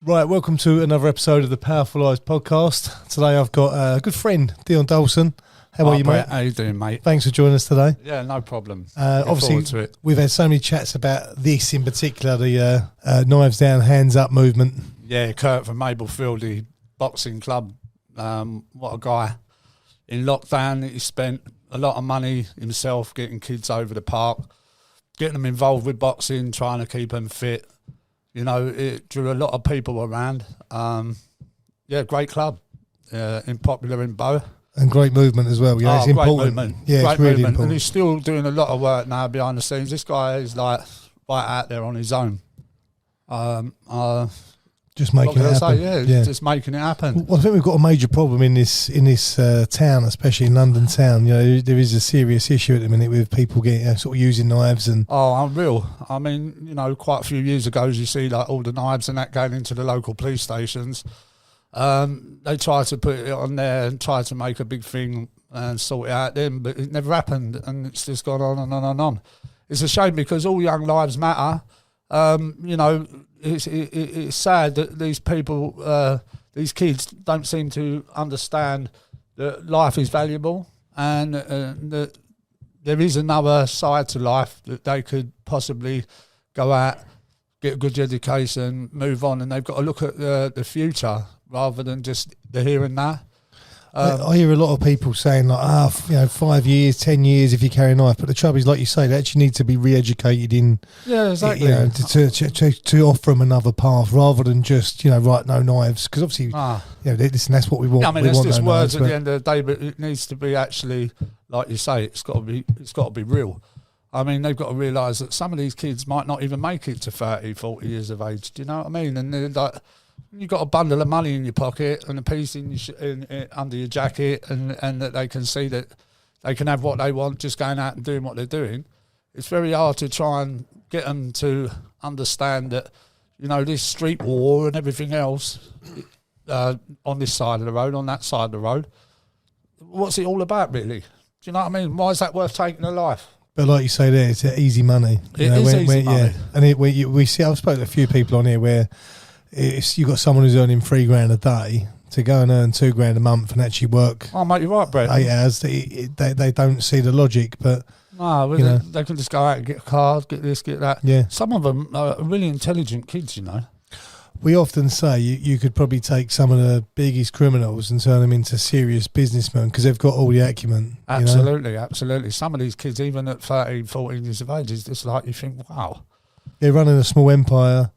Right, welcome to another episode of the Powerful Eyes podcast. Today I've got a good friend, Dion Dulson. How are you, mate? How you doing, mate? Thanks for joining us today. Yeah, no problem. Obviously, we've had so many chats about this in particular, the Knives Down, Hands Up movement. Yeah, Kurt from Mablefieldie the boxing club. What a guy. In lockdown, he spent a lot of money himself getting kids over the park, getting them involved with boxing, trying to keep them fit. You know, it drew a lot of people around. Yeah, great club. Popular in Bow. And great movement as well. Yeah, it's great important. Movement. Yeah, great it's really movement. important. And he's still doing a lot of work now behind the scenes. This guy is like right out there on his own. Just making it happen. Yeah, just making it happen. Well, I think we've got a major problem in this town, especially in London town. You know, there is a serious issue at the minute with people getting sort of using knives and. Oh, unreal! I mean, you know, quite a few years ago, you see like all the knives and that going into the local police stations. They try to put it on there and try to make a big thing and sort it out then, but it never happened, and it's just gone on and on and on. It's a shame because all young lives matter. You know, it's sad that these people, these kids, don't seem to understand that life is valuable and that there is another side to life that they could possibly go out, get a good education, move on, and they've got to look at the future rather than just the here and now. I hear a lot of people saying like, 5 years, 10 years if you carry a knife. But the trouble is, like you say, they actually need to be re-educated in, exactly. You know, to offer them another path rather than just, right, no knives. Because obviously, that's what we want. I mean, we it's want just no words knives, at the end of the day, but it needs to be actually, like you say, it's got to be real. I mean, they've got to realise that some of these kids might not even make it to 30, 40 years of age. Do you know what I mean? And they're like, you've got a bundle of money in your pocket and a piece in under your jacket, and that they can see that they can have what they want just going out and doing what they're doing. It's very hard to try and get them to understand that, this street war and everything else on this side of the road, on that side of the road, what's it all about really? Do you know what I mean? Why is that worth taking a life? But like you say there, it's easy money. It is easy money. Yeah. And we see, I've spoken to a few people on here where you've got someone who's earning $3,000 a day to go and earn $2,000 a month and actually work. Oh, mate, you're right, Brett. 8 hours. They don't see the logic, but no, they can just go out and get a car, get this, get that. Yeah. Some of them are really intelligent kids, We often say you could probably take some of the biggest criminals and turn them into serious businessmen because they've got all the acumen. Absolutely, absolutely. Some of these kids, even at 13, 14 years of age, is just like you think, wow. They're running a small empire.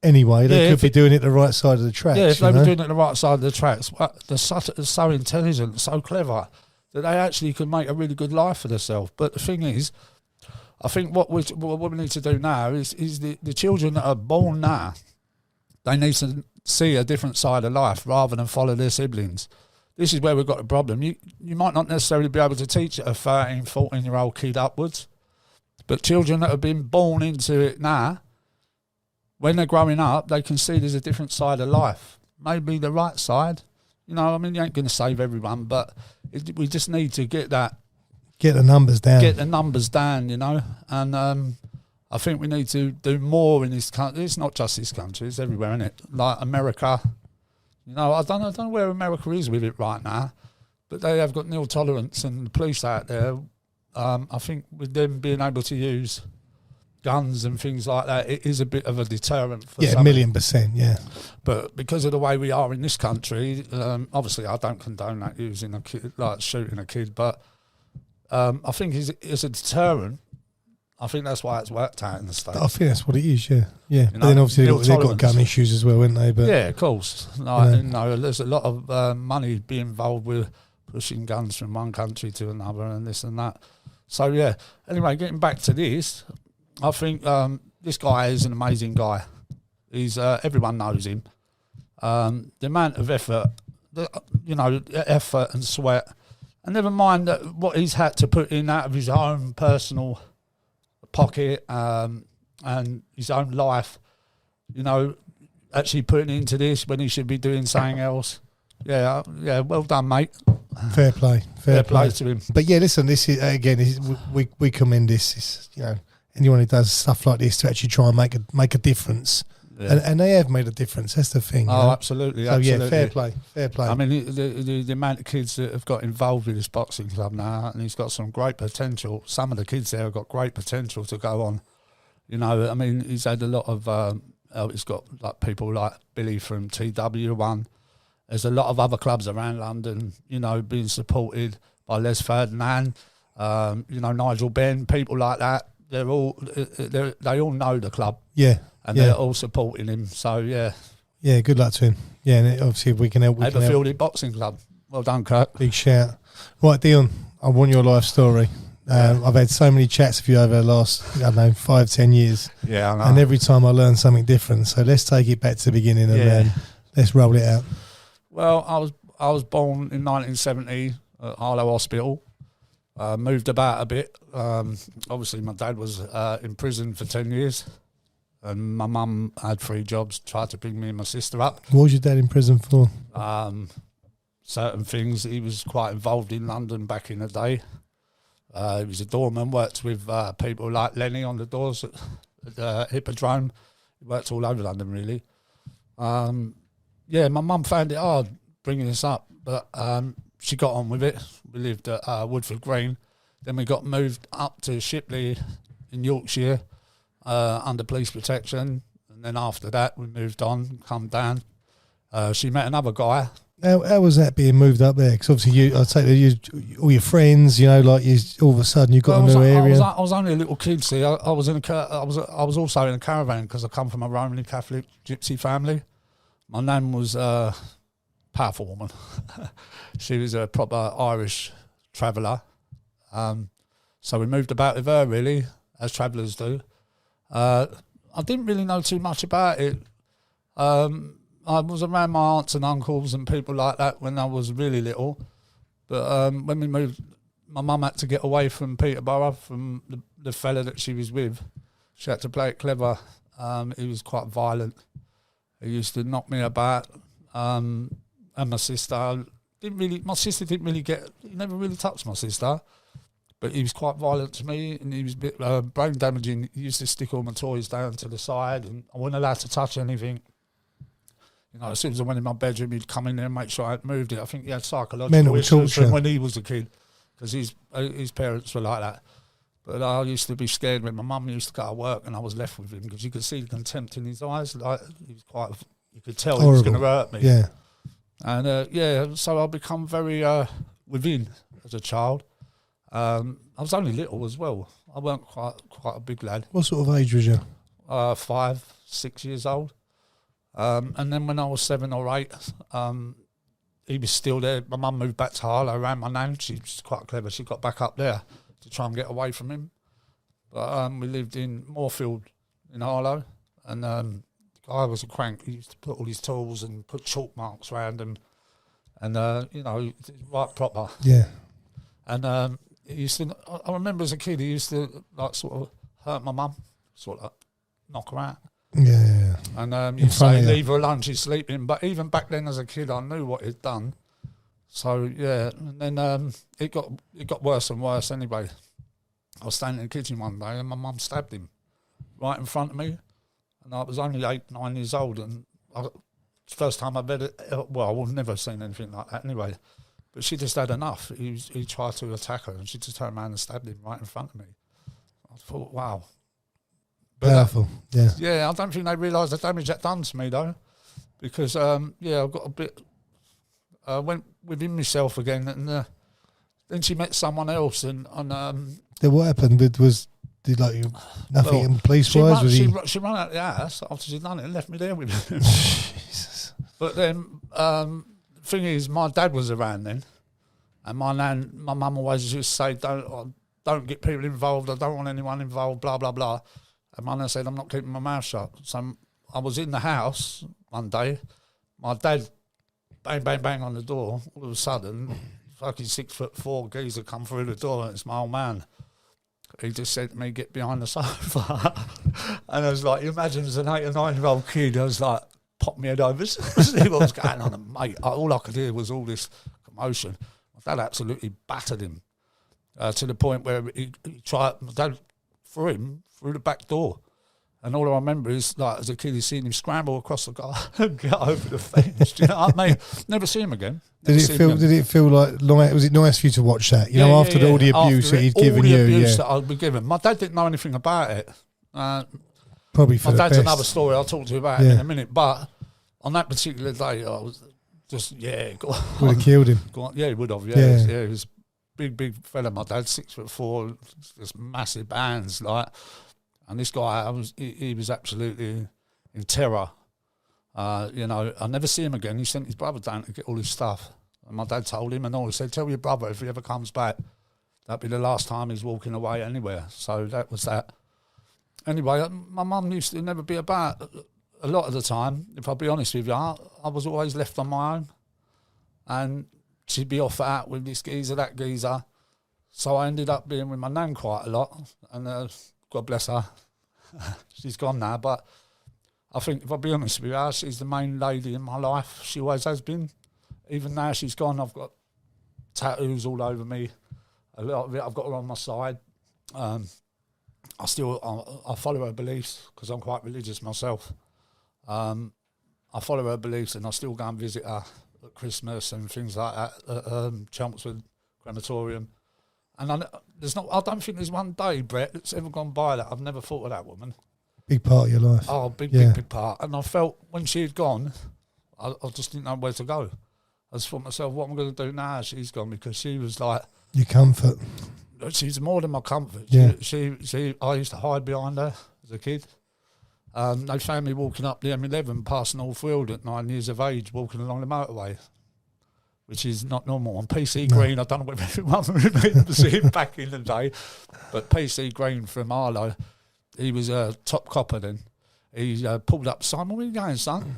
Anyway, they could be doing it the right side of the tracks. Yeah, if they were doing it the right side of the tracks, they're so intelligent, so clever, that they actually could make a really good life for themselves. But the thing is, I think what we need to do now is the children that are born now, they need to see a different side of life rather than follow their siblings. This is where we've got a problem. You might not necessarily be able to teach a 13, 14-year-old kid upwards, but children that have been born into it now, when they're growing up, they can see there's a different side of life. Maybe the right side. You ain't going to save everyone, but we just need to get the numbers down. Get the numbers down, And I think we need to do more in this country. It's not just this country, it's everywhere, isn't it? Like America. I don't know where America is with it right now, but they have got nil tolerance, and the police out there, I think with them being able to use guns and things like that, it is a bit of a deterrent for some. 1,000,000%, yeah. But because of the way we are in this country, obviously I don't condone that, using a kid, like shooting a kid, but I think it's a deterrent. I think that's why it's worked out in the States. I think that's what it is, yeah. But then obviously they've got gun issues as well, haven't they? But yeah, of course. There's a lot of money being involved with pushing guns from one country to another and this and that. So, yeah. Anyway, getting back to this, I think this guy is an amazing guy. He's everyone knows him. The amount of effort, effort and sweat, and never mind that what he's had to put in out of his own personal pocket and his own life, actually putting into this when he should be doing something else. Yeah, well done, mate. Fair play to him. But yeah, listen, this is again, we commend this. Anyone who does stuff like this to actually try and make a difference. And they have made a difference. That's the thing. Oh, absolutely. So yeah, fair play. I mean, the amount of kids that have got involved with this boxing club now, and he's got some great potential. Some of the kids there have got great potential to go on. You know, I mean, he's had a lot of. He's got like people like Billy from TW1. There's a lot of other clubs around London, you know, being supported by Les Ferdinand, you know, Nigel Benn, people like that. They all know the club. Yeah. And they're all supporting him. So, yeah. Yeah, good luck to him. Yeah, and obviously if we can help, we can help. Aberfield Boxing Club. Well done, Kirk. Big shout. Right, Dion, I want your life story. I've had so many chats with you over the last, 5-10 years. Yeah, I know. And every time I learn something different. So let's take it back to the beginning and let's roll it out. Well, I was born in 1970 at Harlow Hospital. Moved about a bit. Obviously, my dad was in prison for 10 years. And my mum had 3 jobs, tried to bring me and my sister up. What was your dad in prison for? Certain things. He was quite involved in London back in the day. He was a doorman, worked with people like Lenny on the doors at the Hippodrome. He worked all over London, really. My mum found it hard bringing us up, but she got on with it. We lived at Woodford Green. Then we got moved up to Shipley in Yorkshire under police protection. And then after that, we moved on, come down. She met another guy. How was that being moved up there? Because obviously, I'd say all your friends, like all of a sudden you got a new area. I was only a little kid. See, I was also in a caravan because I come from a Roman Catholic gypsy family. My nan was a powerful woman. She was a proper Irish traveller. So we moved about with her, really, as travellers do. I didn't really know too much about it. I was around my aunts and uncles and people like that when I was really little. But when we moved, my mum had to get away from Peterborough, from the fella that she was with. She had to play it clever. He was quite violent. He used to knock me about. And my sister didn't really he never really touched my sister. But he was quite violent to me, and he was a bit brain damaging. He used to stick all my toys down to the side, and I wasn't allowed to touch anything. As soon as I went in my bedroom, he'd come in there and make sure I had moved it. I think he had psychological issues from when he was a kid, because his parents were like that. But I used to be scared when my mum used to go to work and I was left with him, because you could see the contempt in his eyes. Like, he was you could tell horrible. He was going to hurt me. Yeah. And so I become very within as a child. I was only little as well. I weren't quite a big lad. What sort of age was you? 5, 6 years old. And then when I was 7 or 8, he was still there. My mum moved back to Harlow around my nan. She was quite clever. She got back up there to try and get away from him. But we lived in Moorfield in Harlow, and the guy was a crank. He used to put all his tools and put chalk marks around them, and right proper. Yeah. And he used to. I remember as a kid, he used to sort of hurt my mum, sort of knock her out. Yeah. And you'd say, leave her alone, she's sleeping. But even back then as a kid, I knew what he'd done. So, yeah. And then it got worse and worse anyway. I was standing in the kitchen one day and my mum stabbed him right in front of me. And I was only 8, 9 years old. And it's the first time I've ever, I've never seen anything like that anyway. But she just had enough. He tried to attack her and she just turned around and stabbed him right in front of me. I thought, wow. Powerful, yeah. Yeah, I don't think they realised the damage that done to me, though. Because, I got a bit... went within myself again, and then she met someone else, and then what happened? Did nothing police-wise? She ran out of the house after she'd done it and left me there with him. Jesus. But then, the thing is, my dad was around then, and my mum always used to say, don't get people involved, I don't want anyone involved, blah, blah, blah. And my nan said, I'm not keeping my mouth shut. So I was in the house one day. My dad, bang, bang, bang on the door. All of a sudden, fucking 6'4" geezer come through the door, and it's my old man. He just said to me, get behind the sofa. And I was like, you imagine as an 8 or 9-year-old kid, I was like, pop me head over, see what was going on. And mate, all I could hear was all this commotion. My dad absolutely battered him to the point where he tried, my dad threw him through the back door, And all I remember is, like, as a kid, he's seen him scramble across the car and get over the fence. Do you know what I mean? Never see him again. Did it feel like was it nice for you to watch that? You know, after all the abuse that he'd given you, all the abuse that I'd been given. My dad didn't know anything about it. Probably for my the dad's best. another story I'll talk to you about in a minute. But on that particular day, I was just would have killed him. He would have. Yeah, he was a big fella. My dad, 6'4", just massive hands, like. And this guy, he was absolutely in terror. You know, I never see him again. He sent his brother down to get all his stuff. And my dad told him, and all he said, tell your brother if he ever comes back, that'd be the last time he's walking away anywhere. So that was that. Anyway, my mum used to never be about a lot of the time. If I'll be honest with you, I was always left on my own. And she'd be off out with this geezer, that geezer. So I ended up being with my nan quite a lot. And God bless her. She's gone now, but I think, if I'll be honest with you, she's the main lady in my life. She always has been. Even now she's gone, I've got tattoos all over me. A lot of it I've got her on my side. I follow her beliefs because I'm quite religious myself. I follow her beliefs and I still go and visit her at Christmas and things like that at Chelmsford Crematorium. And I don't think there's one day, Brett, that's ever gone by that I've never thought of that woman. Big part of your life. Oh, big part. And I felt when she had gone, I just didn't know where to go. I just thought to myself, what am I going to do now? She's gone, because she was like your comfort. She's more than my comfort. Yeah. I used to hide behind her as a kid. They found me walking up the M11 past Northfield at 9 years of age, walking along the motorway, which is not normal. On PC Green, I don't know whether everyone remembers him back in the day, but PC Green from Arlo, he was a top copper then. He pulled up, Simon, where are you going, son?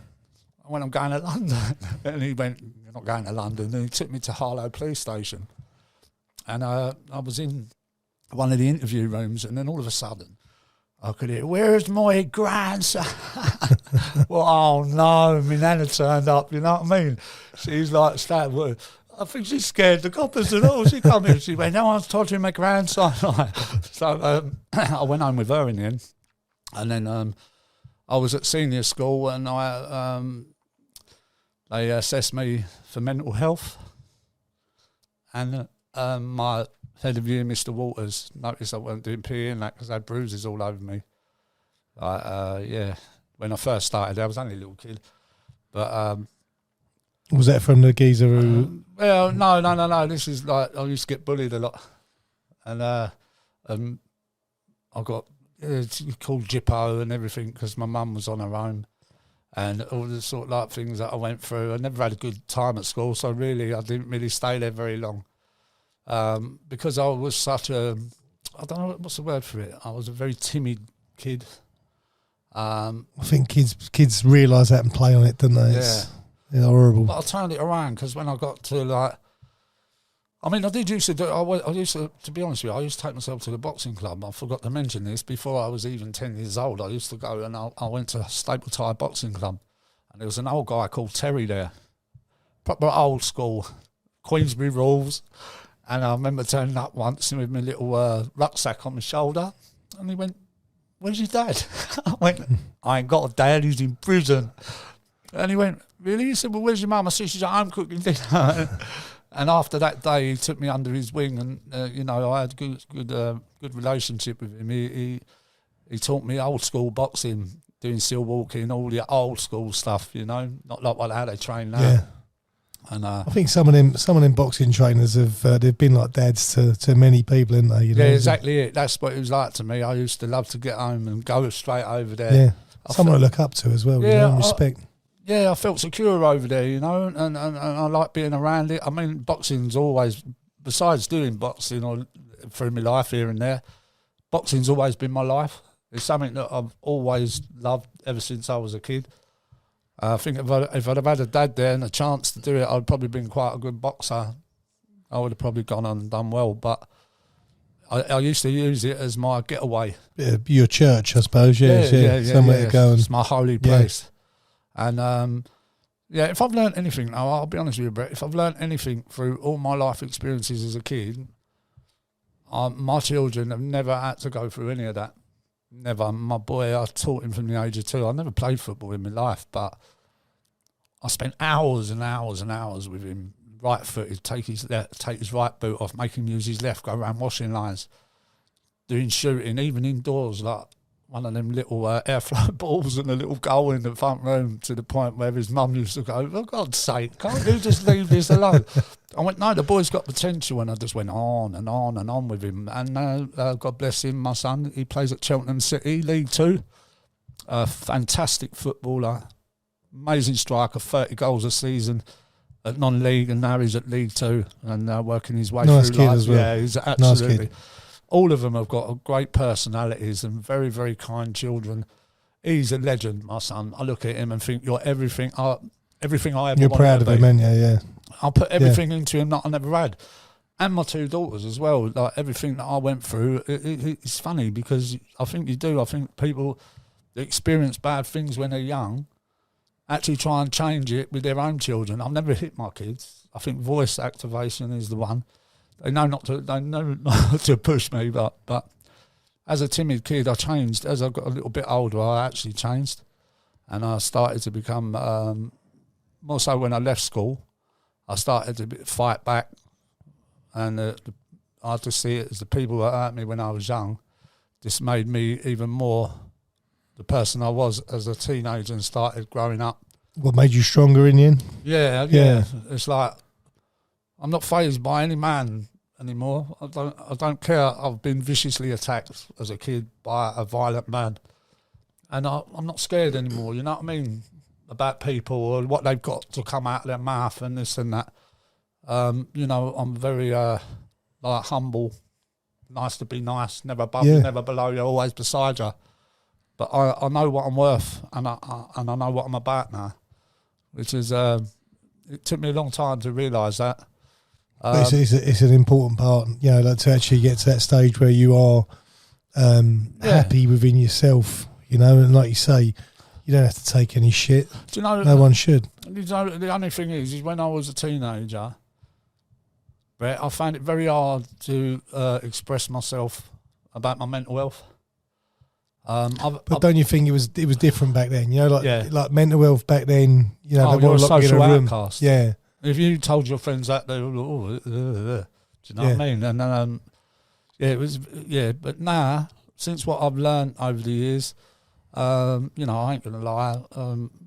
I went, I'm going to London. And he went, you're not going to London. And he took me to Harlow Police Station. And I was in one of the interview rooms, and then all of a sudden, I could hear, where's my grandson? Well, oh no, my nana turned up, you know what I mean? She's like, I think she's scared the coppers and all. She come in, she went, no one's torturing my grandson. So I went home with her in the end. And then I was at senior school, and they assessed me for mental health. And my head of year, Mr. Waters, noticed I wasn't doing PE and that because I had bruises all over me. When I first started, I was only a little kid. But was that from the geezer who? Well, no. This is like, I used to get bullied a lot, and I got called Jippo and everything because my mum was on her own, and all the sort of like things that I went through. I never had a good time at school, so really I didn't really stay there very long. Because I was such a, I don't know what's the word for it. I was a very timid kid. I think kids realise that and play on it, don't they? It's horrible. But I turned it around because when I got to like, I mean, I used to, to be honest with you, I used to take myself to the boxing club. I forgot to mention this. Before I was even 10 years old, I used to go and I went to Staple Tire Boxing Club, and there was an old guy called Terry there, proper old school, Queensbury rules. And I remember turning up once with my little rucksack on my shoulder, and he went, where's your dad? I went, I ain't got a dad, he's in prison. And he went, really? He said, well, where's your mum? I said, she's at home cooking dinner. And after that day, he took me under his wing, and, I had a good relationship with him. He taught me old school boxing, doing seal walking, all the old school stuff, not like how they train now. Yeah. And I think some of them boxing trainers they've been like dads to many people, haven't they? Yeah, exactly it. That's what it was like to me. I used to love to get home and go straight over there. Yeah, someone to look up to as well. Yeah, respect. I felt secure over there, and I like being around it. I mean, boxing's always, besides doing boxing or through my life here and there, boxing's always been my life. It's something that I've always loved ever since I was a kid. I think if I'd have had a dad there and a chance to do it, I'd probably been quite a good boxer. I would have probably gone on and done well, but I used to use it as my getaway. Yeah, your church, I suppose. Yeah, somewhere to go. It's my holy place. And if I've learned anything, now I'll be honest with you, Brett, if I've learned anything through all my life experiences as a kid, my children have never had to go through any of that. Never. My boy, I taught him from the age of 2. I never played football in my life, but I spent hours and hours and hours with him, right-footed, take his right boot off, make him use his left, go around washing lines, doing shooting, even indoors, like one of them little airflow balls and a little goal in the front room, to the point where his mum used to go, for God's sake, can't you just leave this alone? I went, no, the boy's got potential, and I just went on and on and on with him. And God bless him, my son, he plays at Cheltenham City, League 2, a fantastic footballer, amazing striker, 30 goals a season at non-league, and now he's at League 2 and working his way nice through kid life. as well. Yeah, he's absolutely... Nice kid. All of them have got great personalities and very, very kind children. He's a legend, my son. I look at him and think, you're everything I ever You're wanted proud to of be. him, aren't you? Yeah. I'll put everything into him that I never had. And my 2 daughters as well. Like, everything that I went through, it's funny because I think you do. I think people that experience bad things when they're young actually try and change it with their own children. I've never hit my kids. I think voice activation is the one. They know not to push me, but as a timid kid, I changed. As I got a little bit older, I actually changed, and I started to become more so when I left school. I started to fight back, and I just see it as the people that hurt me when I was young. This made me even more the person I was as a teenager and started growing up. What made you stronger in the end? Yeah. It's like, I'm not fazed by any man anymore. I don't care. I've been viciously attacked as a kid by a violent man, and I'm not scared anymore. You know what I mean? About people or what they've got to come out of their mouth and this and that. You know, I'm very like humble, nice to be nice, never above you, never below you, always beside you. But I know what I'm worth, and I know what I'm about now, which is it took me a long time to realise that. It's an important part, you know, like to actually get to that stage where you are happy within yourself, you know, and like you say, you don't have to take any shit. Do you know, no one should. You know, the only thing is when I was a teenager, Brett, I found it very hard to express myself about my mental health. But don't you think it was different back then? You know, like mental health back then. You know, they you're were a locked in social a room. outcast. Yeah. If you told your friends that, they were, do you know what I mean? And it was. But now, since what I've learned over the years, you know, I ain't gonna lie.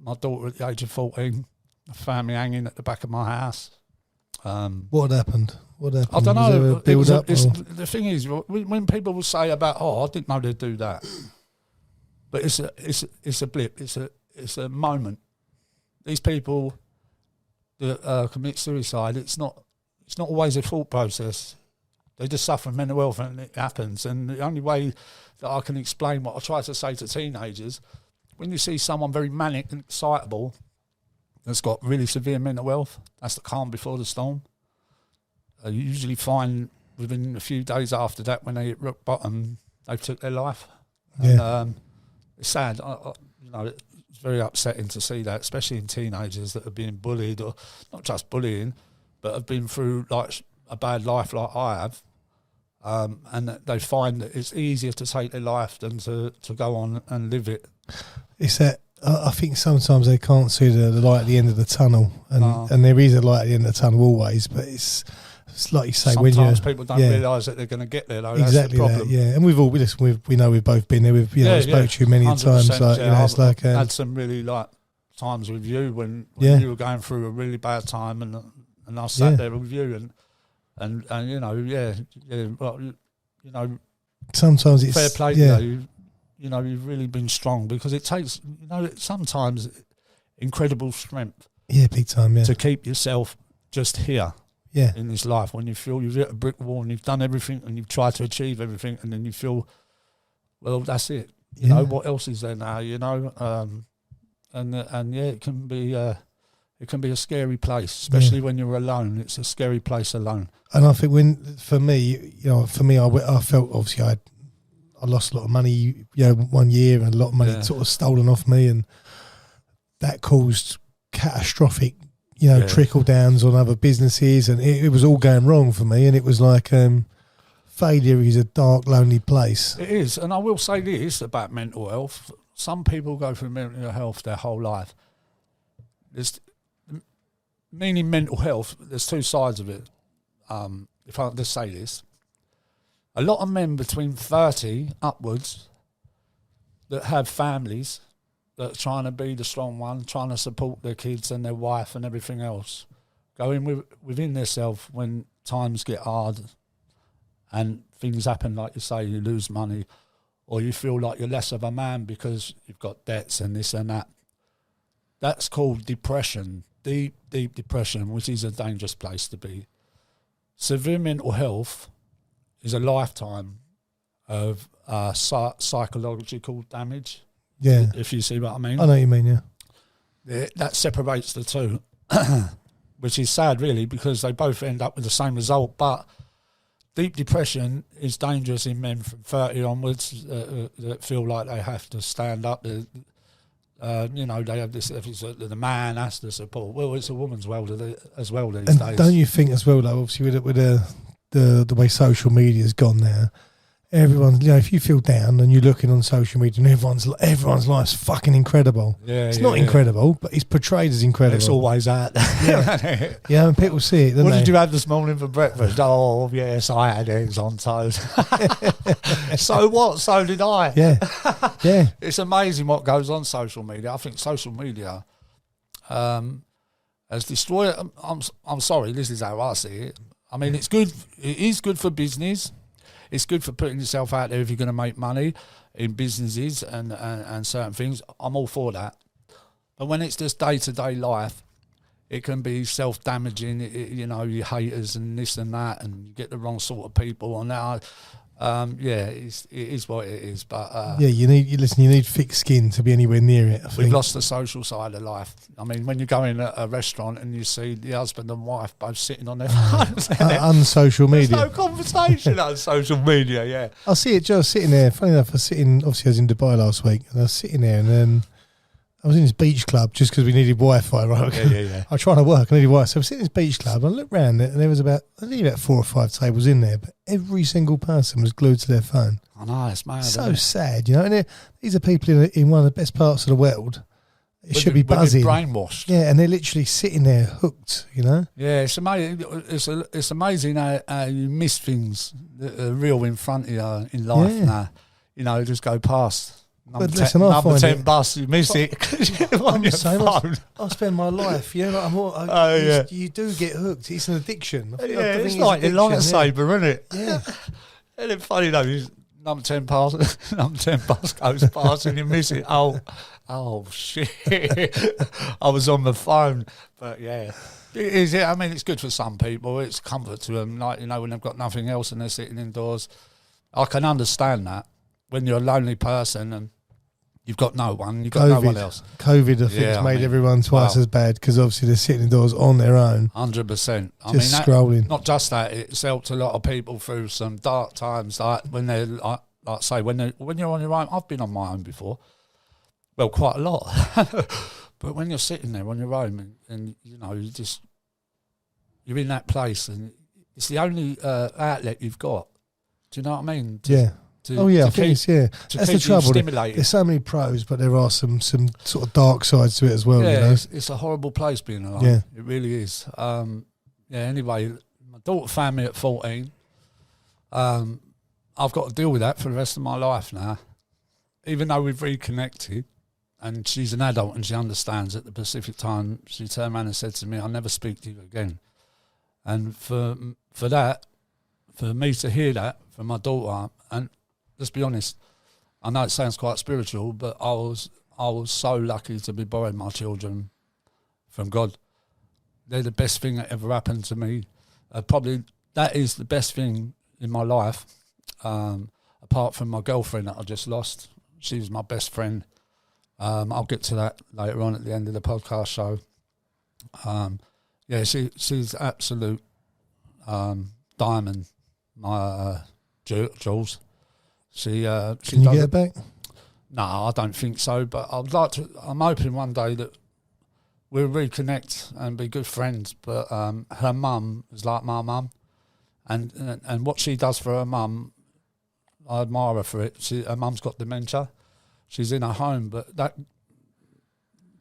My daughter at the age of 14, found me hanging at the back of my house. What happened? I don't know. The thing is, when people will say about, I didn't know they'd do that, but it's a blip. It's a moment. These people that commit suicide, it's not always a thought process. They just suffer mental health and it happens. And the only way that I can explain what I try to say to teenagers, when you see someone very manic and excitable that's got really severe mental health, that's the calm before the storm. You usually find within a few days after that, when they hit rock bottom, they took their life. Yeah. And, it's sad. You know, it's very upsetting to see that, especially in teenagers that are being bullied, or not just bullying, but have been through like a bad life like I have, and that they find that it's easier to take their life than to go on and live it. It's that I think sometimes they can't see the light at the end of the tunnel, and there is a light at the end of the tunnel always, but it's like you say, sometimes people don't realise that they're going to get there, though. Exactly. That's the problem. And we've all we know we've both been there. We've spoke to you many times. Like, you know, it's like had some really like times with you when you were going through a really bad time, and I sat there with you, and you know, well, you know, sometimes it's fair play. You know, you've really been strong, because it takes, you know, sometimes incredible strength. Yeah, big time. Yeah, to keep yourself just here. Yeah. In this life, when you feel you've hit a brick wall and you've done everything and you've tried to achieve everything, and then you feel, well, that's it. You know, what else is there now? You know, and it can be a scary place, especially when you're alone. It's a scary place alone. And I think for me, I felt obviously I lost a lot of money, you know, one year, and a lot of money sort of stolen off me, and that caused catastrophic, you know, trickle downs on other businesses, and it was all going wrong for me. And it was like, failure is a dark, lonely place. It is, and I will say this about mental health. Some people go through mental health their whole life. Meaning mental health, there's two sides of it. If I can just say this, a lot of men between 30 upwards that have families that are trying to be the strong one, trying to support their kids and their wife and everything else, go in within themselves when times get hard and things happen, like you say, you lose money or you feel like you're less of a man because you've got debts and this and that. That's called depression, deep depression, which is a dangerous place to be. Severe mental health is a lifetime of psychological damage. Yeah. If you see what I mean. I know what you mean, yeah. That separates the two, which is sad, really, because they both end up with the same result. But deep depression is dangerous in men from 30 onwards that feel like they have to stand up. They have this, the man has to support. Well, it's a woman's world as well these days. Don't you think as well, though, obviously with the way social media's gone now, everyone, if you feel down and you're looking on social media and everyone's life's fucking incredible. Yeah, it's not incredible, but it's portrayed as incredible. It's always that. Yeah, and people see it. What did you have this morning for breakfast? Oh, yes, I had eggs on toast. So what? So did I. Yeah. It's amazing what goes on social media. I think social media has destroyed. I'm sorry, this is how I see it. I mean, it's good. It is good for business. It's good for putting yourself out there if you're going to make money in businesses and certain things. I'm all for that. But when it's just day-to-day life, it can be self-damaging, your haters and this and that, and you get the wrong sort of people on that. It is what it is. But you need thick skin to be anywhere near it. We've lost the social side of life. I mean, when you go in a restaurant and you see the husband and wife both sitting on their phones, on social media, there's no conversation on social media. Yeah, I see it just sitting there. Funny enough, obviously I was in Dubai last week, and I was sitting there, and then I was in this beach club just because we needed Wi-Fi, right? Yeah. I was trying to work, I needed Wi-Fi. So I was sitting in this beach club, and I looked around, and there was about 4 or 5 tables in there, but every single person was glued to their phone. I know, it's mad. So sad, And these are people in one of the best parts of the world. It should be buzzing. Brainwashed. Yeah, and they're literally sitting there hooked, Yeah, it's amazing. It's amazing how you miss things that are real in front of you in life now. Just go past. Number 10 bus, you miss it because you're on your phone. I spend my life, you do get hooked. It's an addiction. It's like a lightsaber, isn't it? Yeah. And it's funny though, number 10 bus goes past and you miss it. Oh shit! I was on the phone, but yeah. It is. I mean, it's good for some people. It's comfort to them, when they've got nothing else and they're sitting indoors. I can understand that when you're a lonely person and you've got no one, you've got no one else. COVID, I think, has made everyone twice as bad because obviously they're sitting indoors on their own. 100%. Scrolling. Not just that, it's helped a lot of people through some dark times, like when they're, when you're on your own. I've been on my own before. Well, quite a lot. But when you're sitting there on your own and you're in that place and it's the only outlet you've got. Do you know what I mean? I think that's the trouble. There's so many pros, but there are some sort of dark sides to it as well. Yeah, it's a horrible place being alone. Yeah. It really is. Anyway, my daughter found me at 14. I've got to deal with that for the rest of my life now. Even though we've reconnected and she's an adult and she understands at the Pacific time, she turned around and said to me, I'll never speak to you again. And for that, for me to hear that from my daughter, and let's be honest, I know it sounds quite spiritual, but I was so lucky to be borrowing my children from God. They're the best thing that ever happened to me. Probably that is the best thing in my life, apart from my girlfriend that I just lost. She was my best friend. I'll get to that later on at the end of the podcast show. She's absolute diamond, my Jules. Can you get it back? No, I don't think so. But I would like to. I'm hoping one day that we'll reconnect and be good friends. But her mum is like my mum, And what she does for her mum, I admire her for it. Her mum's got dementia. She's in her home, but that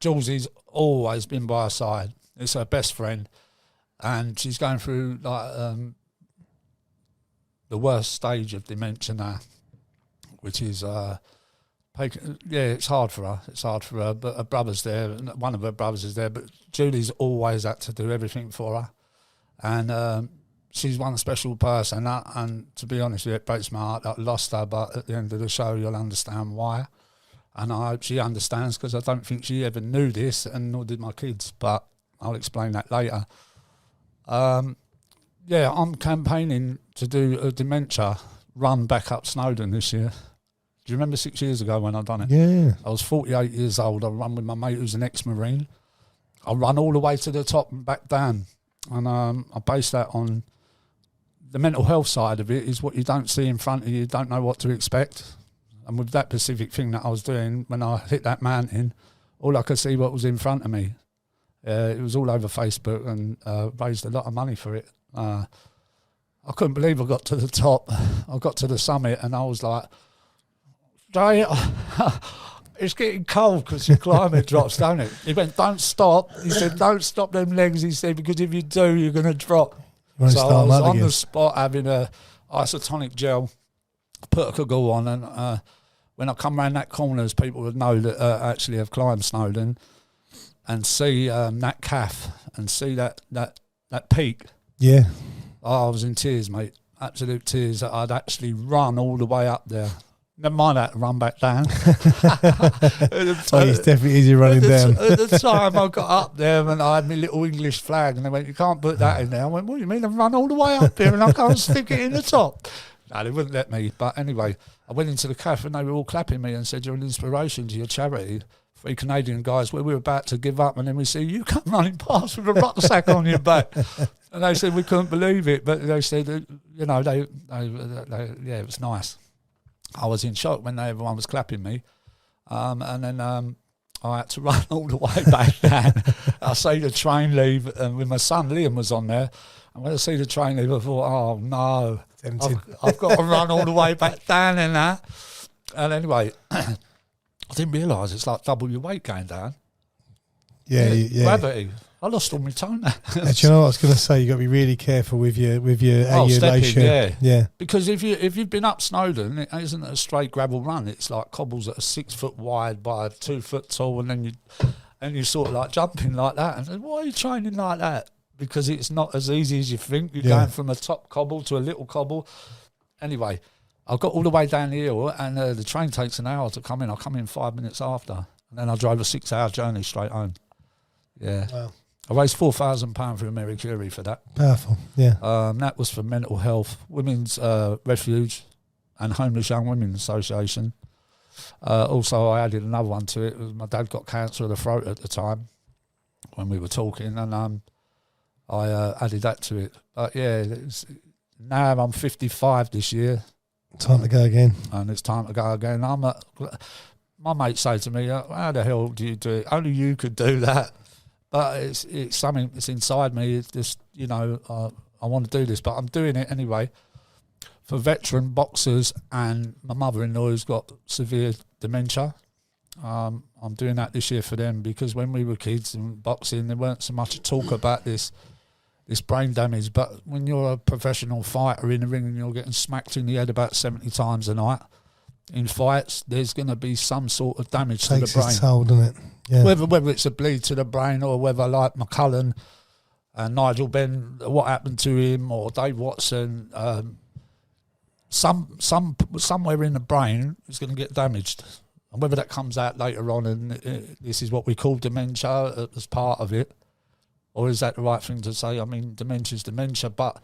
Julesie's always been by her side. It's her best friend, and she's going through like the worst stage of dementia now, which is it's hard for her. It's hard for her, but her brother's there. One of her brothers is there, but Julie's always had to do everything for her, and she's one special person. And to be honest with you, it breaks my heart that I lost her. But at the end of the show, you'll understand why. And I hope she understands, because I don't think she ever knew this, and nor did my kids. But I'll explain that later. I'm campaigning to do a dementia run back up Snowdon this year. Do you remember 6 years ago when I done it? Yeah. I was 48 years old. I run with my mate who's an ex-Marine. I run all the way to the top and back down. And I base that on the mental health side of it. Is what you don't see in front of you, don't know what to expect. And with that specific thing that I was doing, when I hit that mountain, all I could see what was in front of me. It was all over Facebook, and raised a lot of money for it. I couldn't believe I got to the top. I got to the summit, and I was like, Jay, it's getting cold because the climate drops, don't it? He went, don't stop. He said, don't stop them legs. He said, because if you do, you're going to drop. So I was on the spot having a isotonic gel, put a goggle on, and when I come round that corner, people would know that actually have climbed Snowdon, and see that calf and see that peak. Yeah. Oh, I was in tears, mate. Absolute tears that I'd actually run all the way up there. Never mind that, run back down. It's definitely easy running down. At the time I got up there and I had my little English flag, and they went, you can't put that in there. I went, what do you mean? I've run all the way up here and I can't stick it in the top. No, they wouldn't let me. But anyway, I went into the cafe and they were all clapping me and said, you're an inspiration to your charity. 3 Canadian guys, where we were about to give up, and then we see you come running past with a rucksack on your back. And they said we couldn't believe it, but they said, it was nice. I was in shock when everyone was clapping me, and then I had to run all the way back down. I see the train leave, and with my son Liam was on there, and when I see the train leave, I thought, oh no, I've got to run all the way back down in that. And anyway, I didn't realise it's like double your weight going down. Yeah. Gravity. I lost all my tone. Do you know what I was going to say? You got to be really careful with your elation. Yeah. Because if you've been up Snowdon, it isn't a straight gravel run. It's like cobbles that are 6 foot wide by 2 foot tall, and then you sort of like jumping like that. And why are you training like that? Because it's not as easy as you think. You're going from a top cobble to a little cobble. Anyway, I got all the way down the hill, and the train takes an hour to come in. I come in 5 minutes after, and then I drove a 6-hour journey straight home. Yeah. Wow. I raised £4,000 for Mary Curie for that. Powerful, yeah. That was for mental health, Women's Refuge and Homeless Young Women's Association. Also, I added another one to it. My dad got cancer of the throat at the time when we were talking, and I added that to it. But yeah, now I'm 55 this year. Time to go again. And it's time to go again. My mates say to me, how the hell do you do it? Only you could do that. But it's something that's inside me. It's just, I want to do this, but I'm doing it anyway for veteran boxers and my mother-in-law who's got severe dementia. I'm doing that this year for them, because when we were kids in boxing, there weren't so much talk about this brain damage. But when you're a professional fighter in the ring and you're getting smacked in the head about 70 times a night in fights, there's going to be some sort of damage to the brain. Takes its toll, doesn't it? Yeah. Whether it's a bleed to the brain, or whether like McCullen and Nigel Benn, what happened to him, or Dave Watson, somewhere in the brain is going to get damaged. And whether that comes out later on, and this is what we call dementia as part of it, or is that the right thing to say? I mean, dementia's dementia, but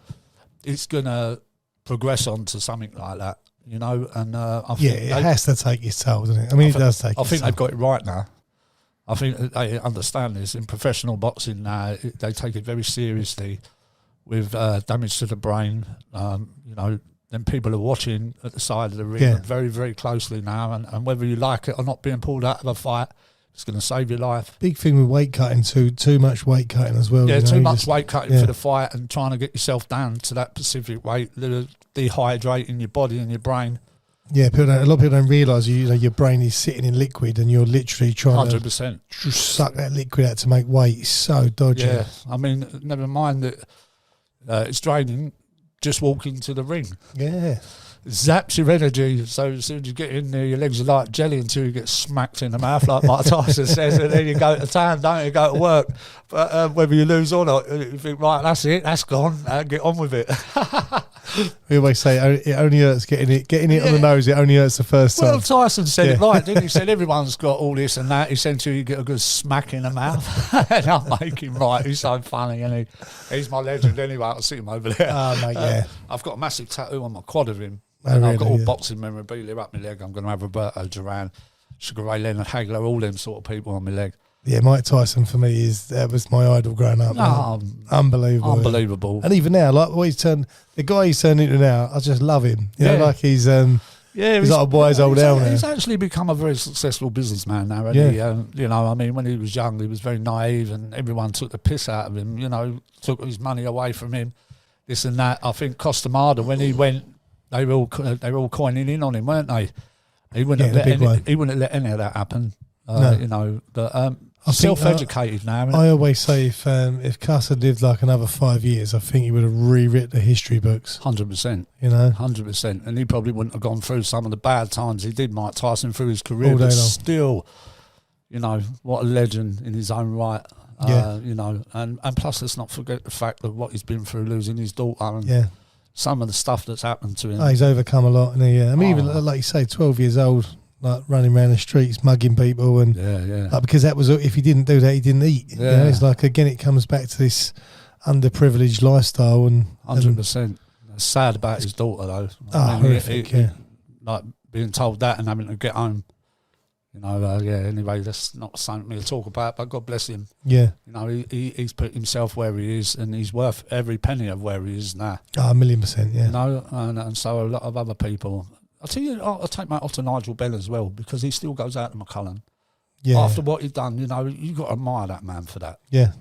it's going to progress on to something like that, And I think it has to take its toll, doesn't it? I mean, it does take its toll. I think they've got it right now. I think they understand this. In professional boxing now, they take it very seriously with damage to the brain. Then people are watching at the side of the ring very, very closely now. And whether you like it or not being pulled out of a fight, It's going to save your life. Big thing with weight cutting too much weight cutting as well. Yeah, you know, too much weight cutting yeah. for the fight and trying to get yourself down to that specific weight, dehydrating your body and your brain. Yeah, a lot of people don't realise your brain is sitting in liquid and you're literally trying 100%. to suck that liquid out to make weight. It's so dodgy. Yeah, I mean, never mind that it's draining. Just walking to the ring. Yeah. Zaps your energy, so as soon as you get in there, your legs are like jelly until you get smacked in the mouth, like Mike Tyson says, and then you go to town, don't you? Go to work. But whether you lose or not, you think, right, that's it, that's gone, get on with it. We always say it only hurts getting it on the nose. It only hurts the first time. Well, Tyson said it right, didn't he? He said everyone's got all this and that. He said until you get a good smack in the mouth. And I'm making right. He's so funny, and he's my legend anyway. I'll see him over there. Oh, mate, yeah. I've got a massive tattoo on my quad of him. Oh, And really, I've got all yeah. boxing memorabilia up my leg. I'm going to have Roberto Duran, Sugar Ray Leonard, Hagler, all them sort of people on my leg. Yeah, Mike Tyson for me that was my idol growing up. Unbelievable. Unbelievable. Yeah. And even now, like the guy he's turned into now, I just love him. You know, like he's like a wise old elder. He's actually become a very successful businessman now. Hasn't he? You know, I mean, when he was young, he was very naive, and everyone took the piss out of him. You know, took his money away from him, this and that. I think Costamada, when he went, they were all coining in on him, weren't they? He wouldn't let any of that happen. No. You know, but self-educated now. I always say if Cuss had lived like another 5 years, I think he would have rewritten the history books. 100%. You know, 100%. And he probably wouldn't have gone through some of the bad times he did, Mike Tyson, through his career. All day But long. still, you know, what a legend in his own right. You know, and plus let's not forget the fact of what he's been through, losing his daughter and some of the stuff that's happened to him. He's overcome a lot. And I mean, even like you say, 12 years old, like running around the streets, mugging people, and like, because that was, if he didn't do that, he didn't eat. You know, it's like, again, it comes back to this underprivileged lifestyle. And 100%. It's sad about his daughter though. Horrific. Like being told that and having to get home. You know, anyway, that's not something for me to talk about, but God bless him. Yeah. You know, he's put himself where he is, and he's worth every penny of where he is now. 1,000,000%, yeah. You know, and so a lot of other people. I'll tell you, I'll take my off to Nigel Bell as well, because he still goes out to McCullen. Yeah. After what he'd done, you know, you've got to admire that man for that. Yeah.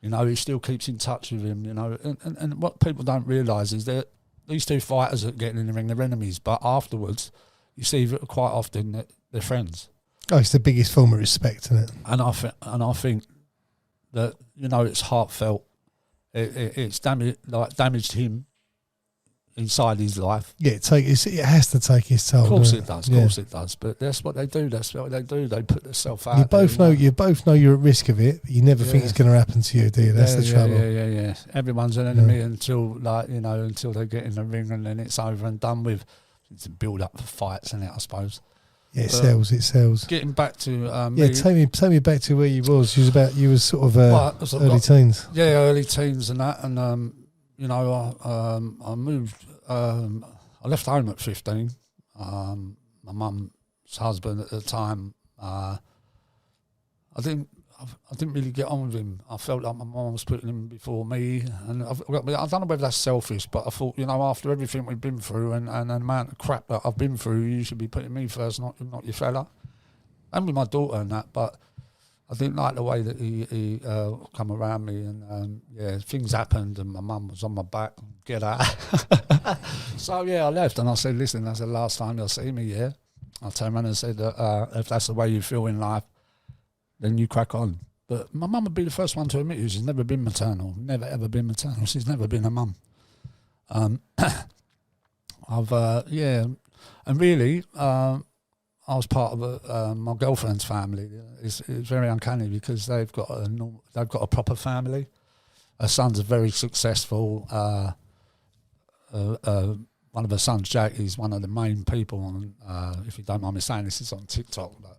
You know, he still keeps in touch with him, you know. And what people don't realise is that these two fighters are getting in the ring, they're enemies, but afterwards, you see quite often that they're friends. Oh, it's the biggest form of respect, isn't it? And I think that, you know, it's heartfelt. It's damaged him inside his life. Yeah, it has to take its toll. Of course it does. Of course it does. But that's what they do. They put themselves out. You both know you're at risk of it, but you never think it's going to happen to you, do you? That's the trouble. Yeah. Everyone's an enemy until they get in the ring, and then it's over and done with. It's a build up for fights, isn't it, I suppose. Yeah, it sells. Getting back to take me back to where you was. You was sort of early teens. Yeah, early teens and that, and you know, I moved. I left home at 15. My mum's husband at the time. I didn't really get on with him. I felt like my mum was putting him before me, and I don't know whether that's selfish, but I thought, you know, after everything we've been through and the amount of crap that I've been through, you should be putting me first, not your fella. And with my daughter and that, but I didn't like the way that he come around me, and things happened, and my mum was on my back. Get out. So I left, and I said, listen, that's the last time you'll see me. Yeah, I turned around and said that if that's the way you feel in life, then you crack on. But my mum would be the first one to admit it. She's never been maternal, never ever been maternal. She's never been a mum. And really, I was part of my girlfriend's family. It's very uncanny because they've got a proper family. Her sons are very successful. One of her sons, Jack, is one of the main people on. If you don't mind me saying this, is on TikTok. But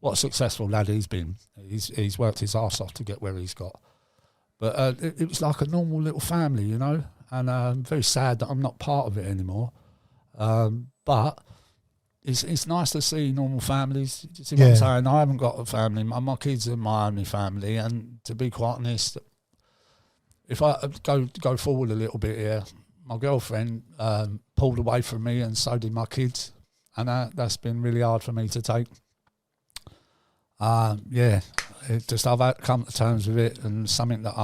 what a successful lad he's been. He's worked his arse off to get where he's got. But it was like a normal little family, you know. And I'm very sad that I'm not part of it anymore. But it's nice to see normal families. You see what I'm saying? I haven't got a family. My kids are my only family. And to be quite honest, if I go forward a little bit here, my girlfriend pulled away from me, and so did my kids. And that's been really hard for me to take. Yeah, I've had to come to terms with it, and something that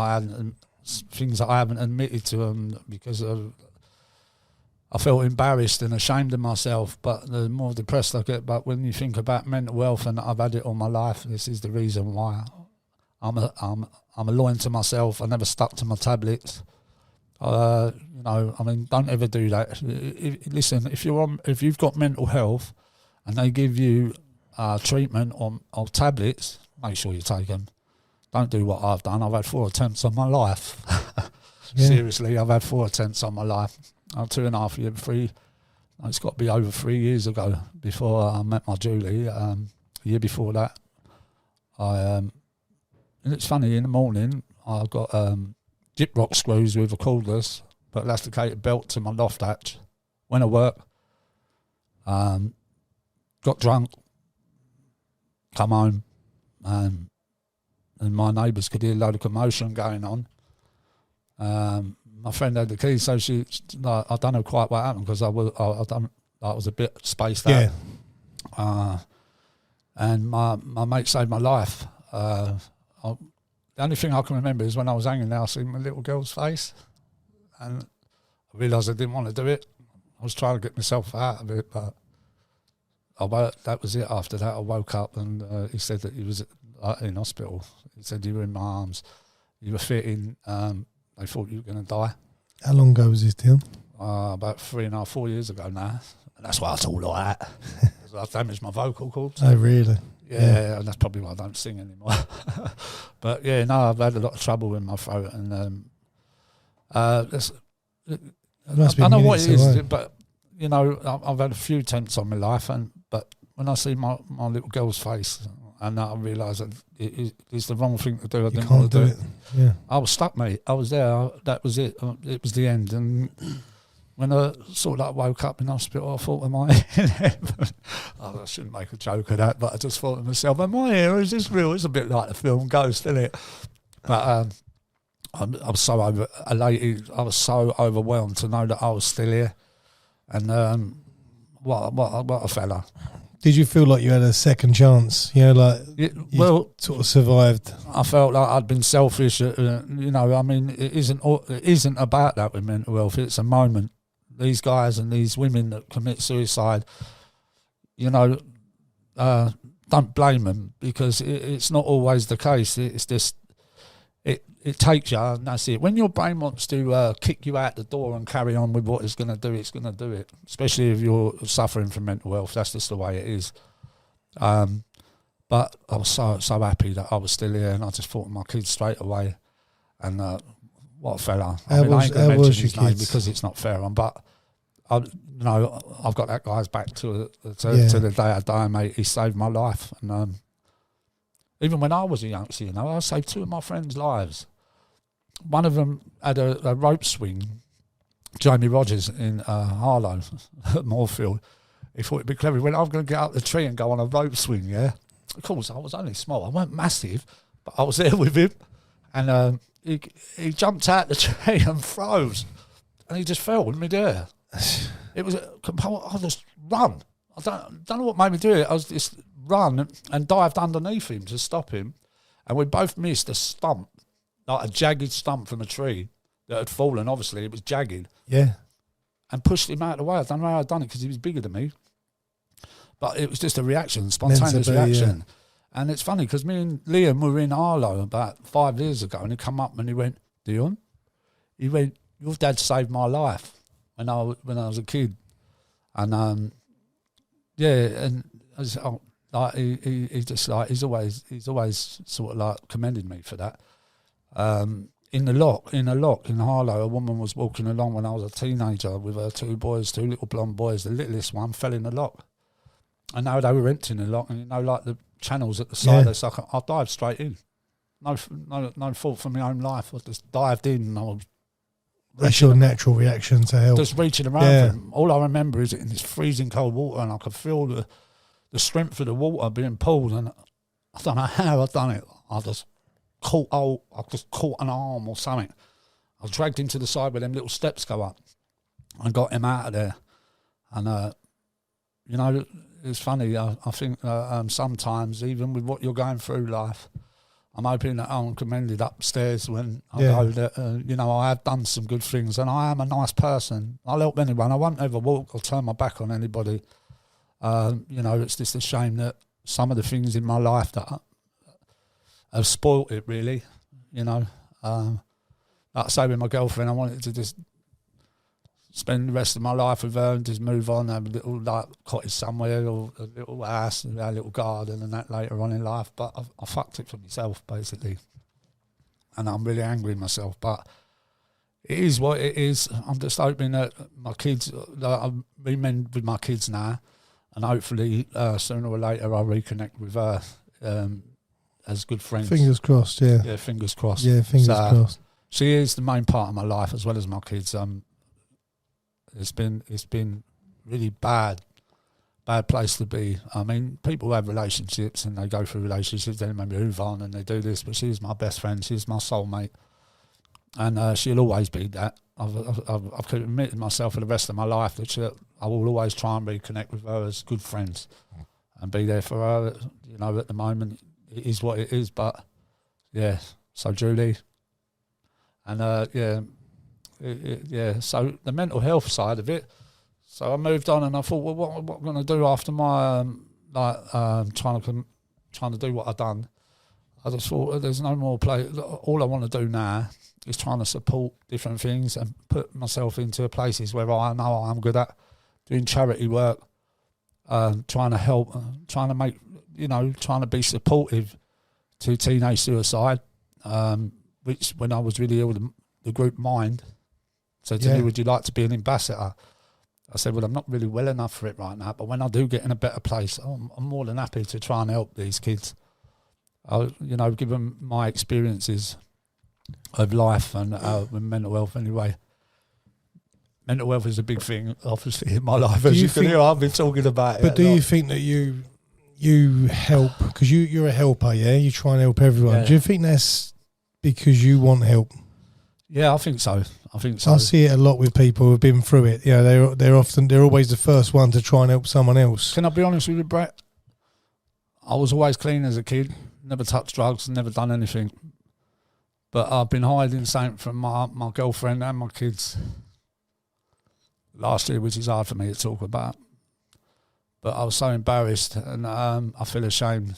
things that I haven't admitted to them because I felt embarrassed and ashamed of myself. But the more depressed I get, but when you think about mental health, and I've had it all my life, this is the reason why I'm a loyal to myself. I never stuck to my tablets. Don't ever do that. Listen, if you've got mental health and they give you treatment or tablets, make sure you take them. Don't do what I've done. I've had 4 attempts on my life. Seriously, I've had 4 attempts on my life. I'm 2.5 years, 3. It's got to be over 3 years ago before I met my Julie. A year before that, and it's funny. In the morning, I got dip rock screws with a cordless but elasticated belt to my loft hatch. Went to work. Got drunk. Come home, and my neighbours could hear a load of commotion going on. My friend had the key, so I don't know quite what happened because I was a bit spaced out. And my mate saved my life. The only thing I can remember is when I was hanging there, I seen my little girl's face, and I realised I didn't want to do it. I was trying to get myself out of it, but that was it. After that, I woke up and he said that he was in hospital. He said, you were in my arms, you were fitting. They thought you were going to die. How long ago was this, Dion? About 3.5, 4 years ago now. And that's why I talk like that. I damaged my vocal cords. Oh, really? Yeah, and that's probably why I don't sing anymore. But yeah, no, I've had a lot of trouble with my throat, and I don't know what it is, but you know, I've had a few attempts on my life, but when I see my little girl's face, and I realise that it's the wrong thing to do. I didn't want to do it. Yeah, I was stuck, mate. I was there. That was it. It was the end. And when I sort of like woke up in hospital, I thought, am I in heaven? I shouldn't make a joke of that, but I just thought to myself, am I here? Is this real? It's a bit like the film Ghost, isn't it? But I was so elated. I was so overwhelmed to know that I was still here. And what a fella. Did you feel like you had a second chance? You know, like you sort of survived. I felt like I'd been selfish. You know, I mean, it isn't about that with mental health. It's a moment. These guys and these women that commit suicide, you know, don't blame them, because it's not always the case. It's just it takes you, and that's it. When your brain wants to kick you out the door and carry on with what it's going to do it. Especially if you're suffering from mental health, that's just the way it is. But I was so happy that I was still here, and I just thought of my kids straight away. And what a fella! I ain't going to mention his name because it's not fair on, but I've got that guy's back to the day I die, mate. He saved my life, and even when I was a youngster, you know, I saved 2 of my friends' lives. One of them had a rope swing, Jamie Rogers in Harlow, at Moorfield. He thought it'd be clever. He went, I'm going to get up the tree and go on a rope swing, yeah? Of course, I was only small. I weren't massive, but I was there with him. And he jumped out the tree and froze. And he just fell in midair. It was I just run. I don't know what made me do it. I was just run and dived underneath him to stop him. And we both missed a stump, like a jagged stump from a tree that had fallen. Obviously, it was jagged. Yeah. And pushed him out of the way. I don't know how I'd done it because he was bigger than me. But it was just a reaction, spontaneous reaction. Yeah. And it's funny because me and Liam were in Arlo about 5 years ago, and he come up and he went, Dion, he went, your dad saved my life when I was a kid. And and I was, like he just like he's always sort of like commended me for that. In the lock in Harlow, a woman was walking along when I was a teenager with her 2 little blonde boys. The littlest one fell in the lock, and now they were emptying the lock, and you know, like the channels at the side, they're so I dived straight in. No fault for my own life. I just dived in, and I was. That's your natural reaction to help. Just reaching around for him. All I remember is in this freezing cold water, and I could feel the strength of the water being pulled, and I don't know how I'd done it. I just caught an arm or something. I was dragged him to the side where them little steps go up, and got him out of there. And you know, it's funny. I think sometimes, even with what you're going through life, I'm hoping that I'm commended upstairs when I go that, you know, I have done some good things and I am a nice person. I'll help anyone. I won't ever walk or turn my back on anybody. You know, it's just a shame that some of the things in my life that have spoilt it, really, you know. Like I say, with my girlfriend, I wanted to just spend the rest of my life with her and just move on, have a little like cottage somewhere or a little house and a little garden and that later on in life. But I fucked it for myself, basically. And I'm really angry with myself. But it is what it is. I'm just hoping that my kids, I'm remembering with my kids now, and hopefully sooner or later I'll reconnect with her as good friends. Fingers crossed, yeah. Yeah, fingers crossed. Yeah, fingers crossed. She is the main part of my life as well as my kids. It's been really bad place to be. I mean, people have relationships and they go through relationships, then maybe move on and they do this, but she's my best friend, she's my soulmate, and she'll always be that. I've committed myself for the rest of my life that I will always try and reconnect with her as good friends and be there for her. You know, at the moment, it is what it is, but yeah, so Julie, and so the mental health side of it. So I moved on and I thought, well, what am I going to do after my trying to do what I've done? I just thought there's no more play. All I want to do now is trying to support different things and put myself into places where I know I'm good at doing charity work, trying to help, trying to make, you know, trying to be supportive to teenage suicide, which when I was really ill, the group Mind said to me, would you like to be an ambassador? I said, well, I'm not really well enough for it right now, but when I do get in a better place, I'm more than happy to try and help these kids. I'll, you know, give them my experiences of life and with mental health anyway. Mental health is a big thing, obviously, in my life. As you can hear, I've been talking about it. But do you think that you help, because you're a helper, yeah? You try and help everyone. Yeah. Do you think that's because you want help? Yeah, I think so. I see it a lot with people who've been through it. You know, they're always the first one to try and help someone else. Can I be honest with you, Brett? I was always clean as a kid, never touched drugs, never done anything. But I've been hiding something from my girlfriend and my kids last year, which is hard for me to talk about. But I was so embarrassed and I feel ashamed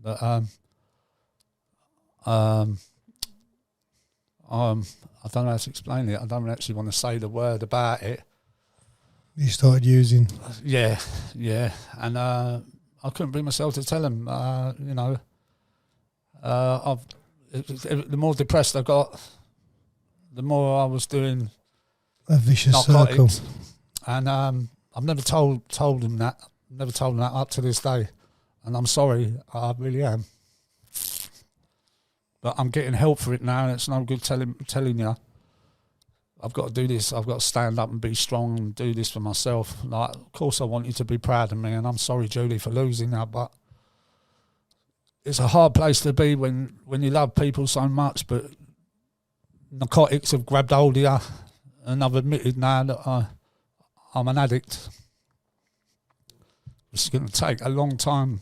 that I don't know how to explain it. I don't actually want to say the word about it. You started using? Yeah. And I couldn't bring myself to tell him, you know, the more depressed I got, the more I was doing a vicious narcotics. circle. And I've never told him that. Never told him that up to this day. And I'm sorry, I really am. But I'm getting help for it now, and it's no good telling you. I've got to do this. I've got to stand up and be strong and do this for myself. Like, of course, I want you to be proud of me, and I'm sorry, Julie, for losing that. But it's a hard place to be when you love people so much, but narcotics have grabbed hold of you, and I've admitted now that I'm an addict. It's going to take a long time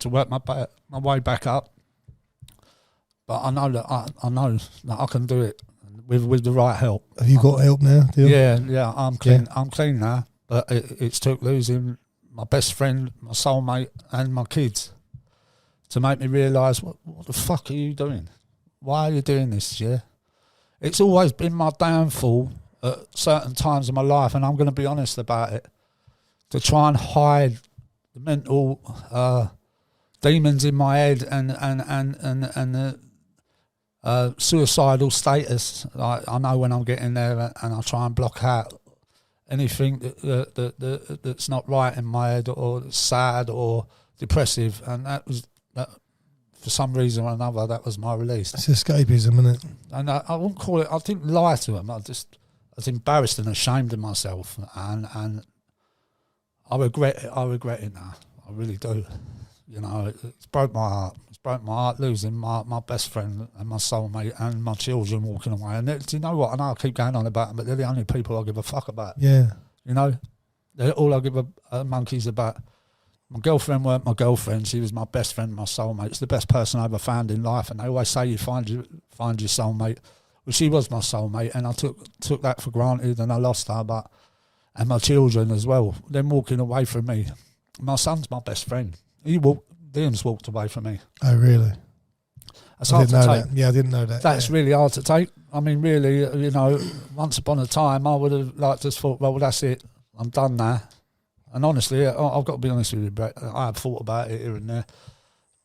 to work my way back up. But I know that I can do it with the right help. Have you got help now, Dion? Yeah, I'm clean. Yeah. I'm clean now. But it's took losing my best friend, my soulmate, and my kids to make me realise what the fuck are you doing? Why are you doing this? Yeah, it's always been my downfall at certain times in my life, and I'm going to be honest about it. To try and hide the mental demons in my head and the suicidal status. I know when I'm getting there, and I try and block out anything that's not right in my head or that's sad or depressive. And that for some reason or another, that was my release. It's escapism, isn't it? And I wouldn't call it. I didn't lie to him. I was embarrassed and ashamed of myself, and I regret it. I regret it now. I really do. You know, it's broke my heart. It's broke my heart losing my best friend and my soulmate and my children walking away. And do you know what? I know I keep going on about them, but they're the only people I give a fuck about. Yeah. You know, they're all I give a monkey's about. My girlfriend weren't my girlfriend. She was my best friend, my soulmate. It's the best person I ever found in life. And they always say you find your soulmate. Well, she was my soulmate, and I took that for granted, and I lost her. And my children as well. Them walking away from me. My son's my best friend. Liam's walked away from me. Oh, really? That's hard to take. Yeah, I didn't know that. That's really hard to take. I mean, really, you know, once upon a time, I would have like just thought, well, that's it. I'm done now. And honestly, I've got to be honest with you, Brett. I have thought about it here and there,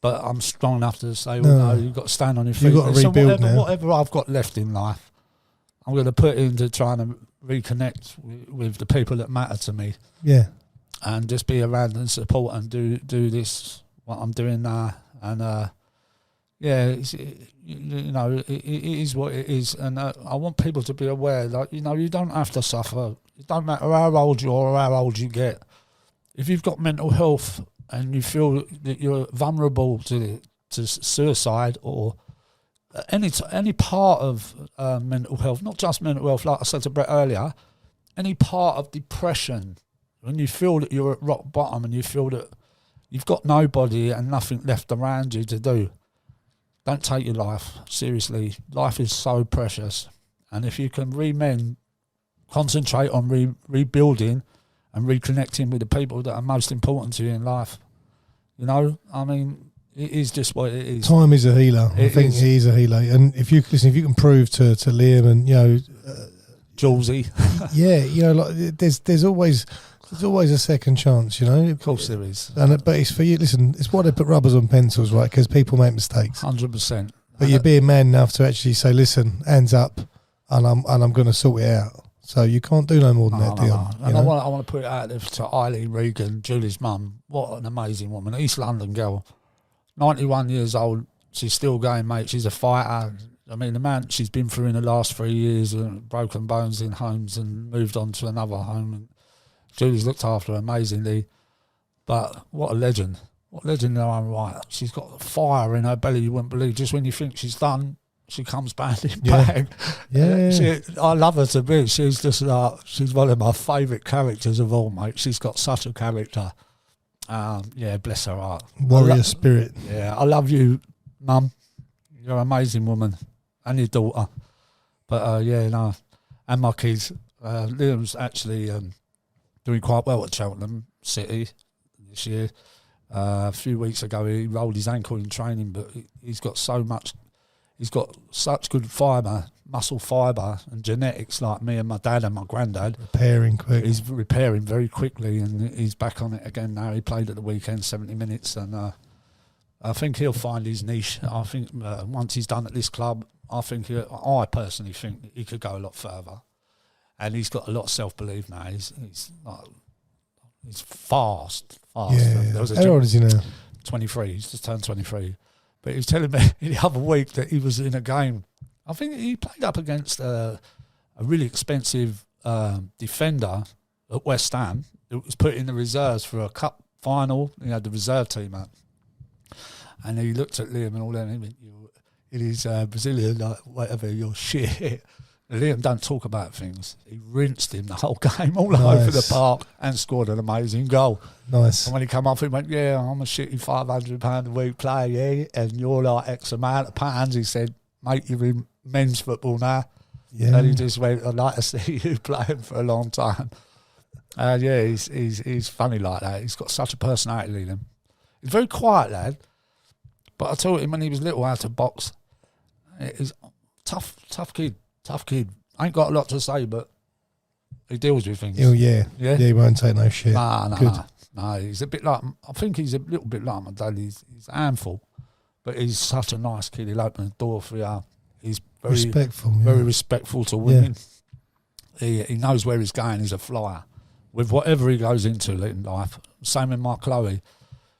but I'm strong enough to say, well, no, you've got to stand on your feet. You've got to rebuild now. Whatever I've got left in life, I'm going to put into trying to reconnect with the people that matter to me. Yeah. And just be around and support and do this, what I'm doing now. And, you know, it is what it is. And I want people to be aware, like, you know, you don't have to suffer. It don't matter how old you are or how old you get. If you've got mental health and you feel that you're vulnerable to suicide or any part of mental health, not just mental health, like I said to Brett earlier, any part of depression, when you feel that you're at rock bottom and you feel that you've got nobody and nothing left around you to do, don't take your life. Seriously, life is so precious. And if you can concentrate on rebuilding and reconnecting with the people that are most important to you in life, you know, I mean, it is just what it is. Time is a healer. I think he is a healer. And if you can prove to Liam and, you know, Julesy. Yeah, you know, like there's always a second chance, you know. Of course there is. But it's for you. Listen, it's why they put rubbers on pencils, right? Because people make mistakes. 100%. But you're being man enough to actually say, listen, hands up, and I'm going to sort it out. So you can't do no more than that, Dion. No. And I want to put it out there to Eileen Regan, Julie's mum. What an amazing woman, East London girl, 91 years old. She's still going, mate. She's a fighter. I mean, the man she's been through in the last 3 years, broken bones in homes and moved on to another home. And Julie's looked after her amazingly. But what a legend. What a legend in her own right. She's got fire in her belly you wouldn't believe. Just when you think she's done, she comes bounding back. Yeah. I love her to bits. She's just like, she's one of my favourite characters of all, mate. She's got such a character. Bless her heart. Warrior spirit. Yeah, I love you, Mum. You're an amazing woman. And your daughter. But, and my kids. Liam's actually doing quite well at Cheltenham City this year. A few weeks ago, he rolled his ankle in training, but he's got such good fibre, muscle fibre and genetics like me and my dad and my granddad. Repairing quick. He's repairing very quickly and he's back on it again now. He played at the weekend, 70 minutes, and I think he'll find his niche. I think once he's done at this club, I personally think he could go a lot further. And he's got a lot of self-belief now. He's fast. Yeah. How old is he now? 23. He's just turned 23. But he was telling me the other week that he was in a game. I think he played up against a really expensive defender at West Ham. It was put in the reserves for a cup final. He had the reserve team out. And he looked at Liam and all that, and he went, it is Brazilian, like, whatever, you're shit. And Liam don't talk about things. He rinsed him the whole game all over the park and scored an amazing goal. Nice. And when he come off, he went, yeah, I'm a shitty £500 a week player, yeah, and you're like X amount of pounds. He said, mate, you're in men's football now. Yeah. And he just went, I'd like to see you playing for a long time. He's funny like that. He's got such a personality in him. He's a very quiet lad, but I told him when he was little how to box. He's tough kid. Ain't got a lot to say, but he deals with things. Oh, yeah. He won't take no shit. No, he's a bit like, I think he's a little bit like my dad. He's a handful, but he's such a nice kid. He'll open the door for you. He's very respectful to women. Yeah. He knows where he's going. He's a flyer with whatever he goes into in life. Same with my Chloe.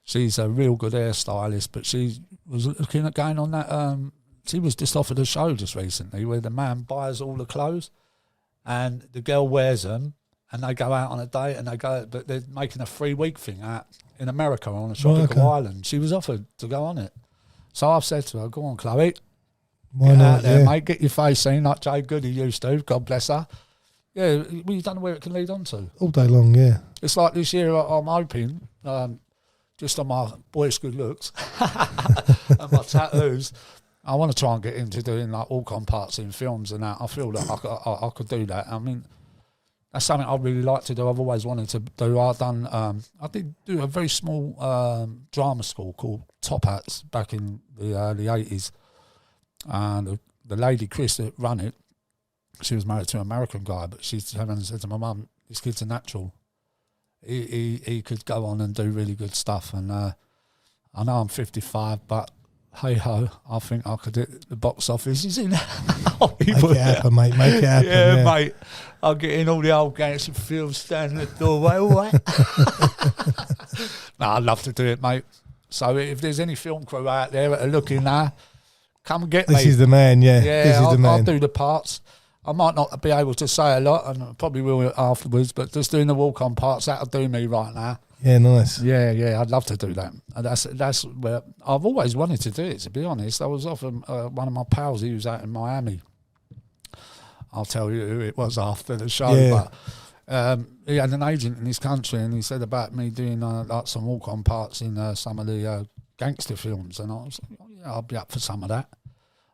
She's a real good hairstylist, but she was looking at going on that. She was just offered a show just recently where the man buys all the clothes and the girl wears them and they go out on a date and but they're making a 3-week thing out in America on a tropical island. She was offered to go on it. So I've said to her, go on, Chloe. Why not? Out there, mate, get your face seen like Jay Goody used to. God bless her. Yeah, well, you don't know where it can lead on to. All day long, yeah. It's like this year, I'm hoping, just on my boyish good looks and my tattoos. I want to try and get into doing like walk-on parts in films and that. I feel that I could do that. I mean, that's something I really like to do. I've always wanted to do. I did do a very small drama school called Top Hats back in the early 80s. And the lady, Chris, that ran it, she was married to an American guy, but she turned around and said to my mum, this kid's a natural. He could go on and do really good stuff. And I know I'm 55, but hey ho, I think I could hit the box office. Is in Make it happen, mate. Make it happen. Yeah, mate. I'll get in all the old gangster films, stand in the doorway, all right. No, I'd love to do it, mate. So if there's any film crew out there that are looking now, come and get me. This is the man, yeah. This is the man. I'll do the parts. I might not be able to say a lot, and I probably will afterwards, but just doing the walk-on parts, that'll do me right now. Yeah, nice. Yeah, I'd love to do that. And that's where I've always wanted to do it, to be honest. I was often one of my pals, he was out in Miami. I'll tell you who it was after the show, but he had an agent in his country, and he said about me doing like some walk-on parts in some of the gangster films, and I was like, oh, yeah, I'll be up for some of that.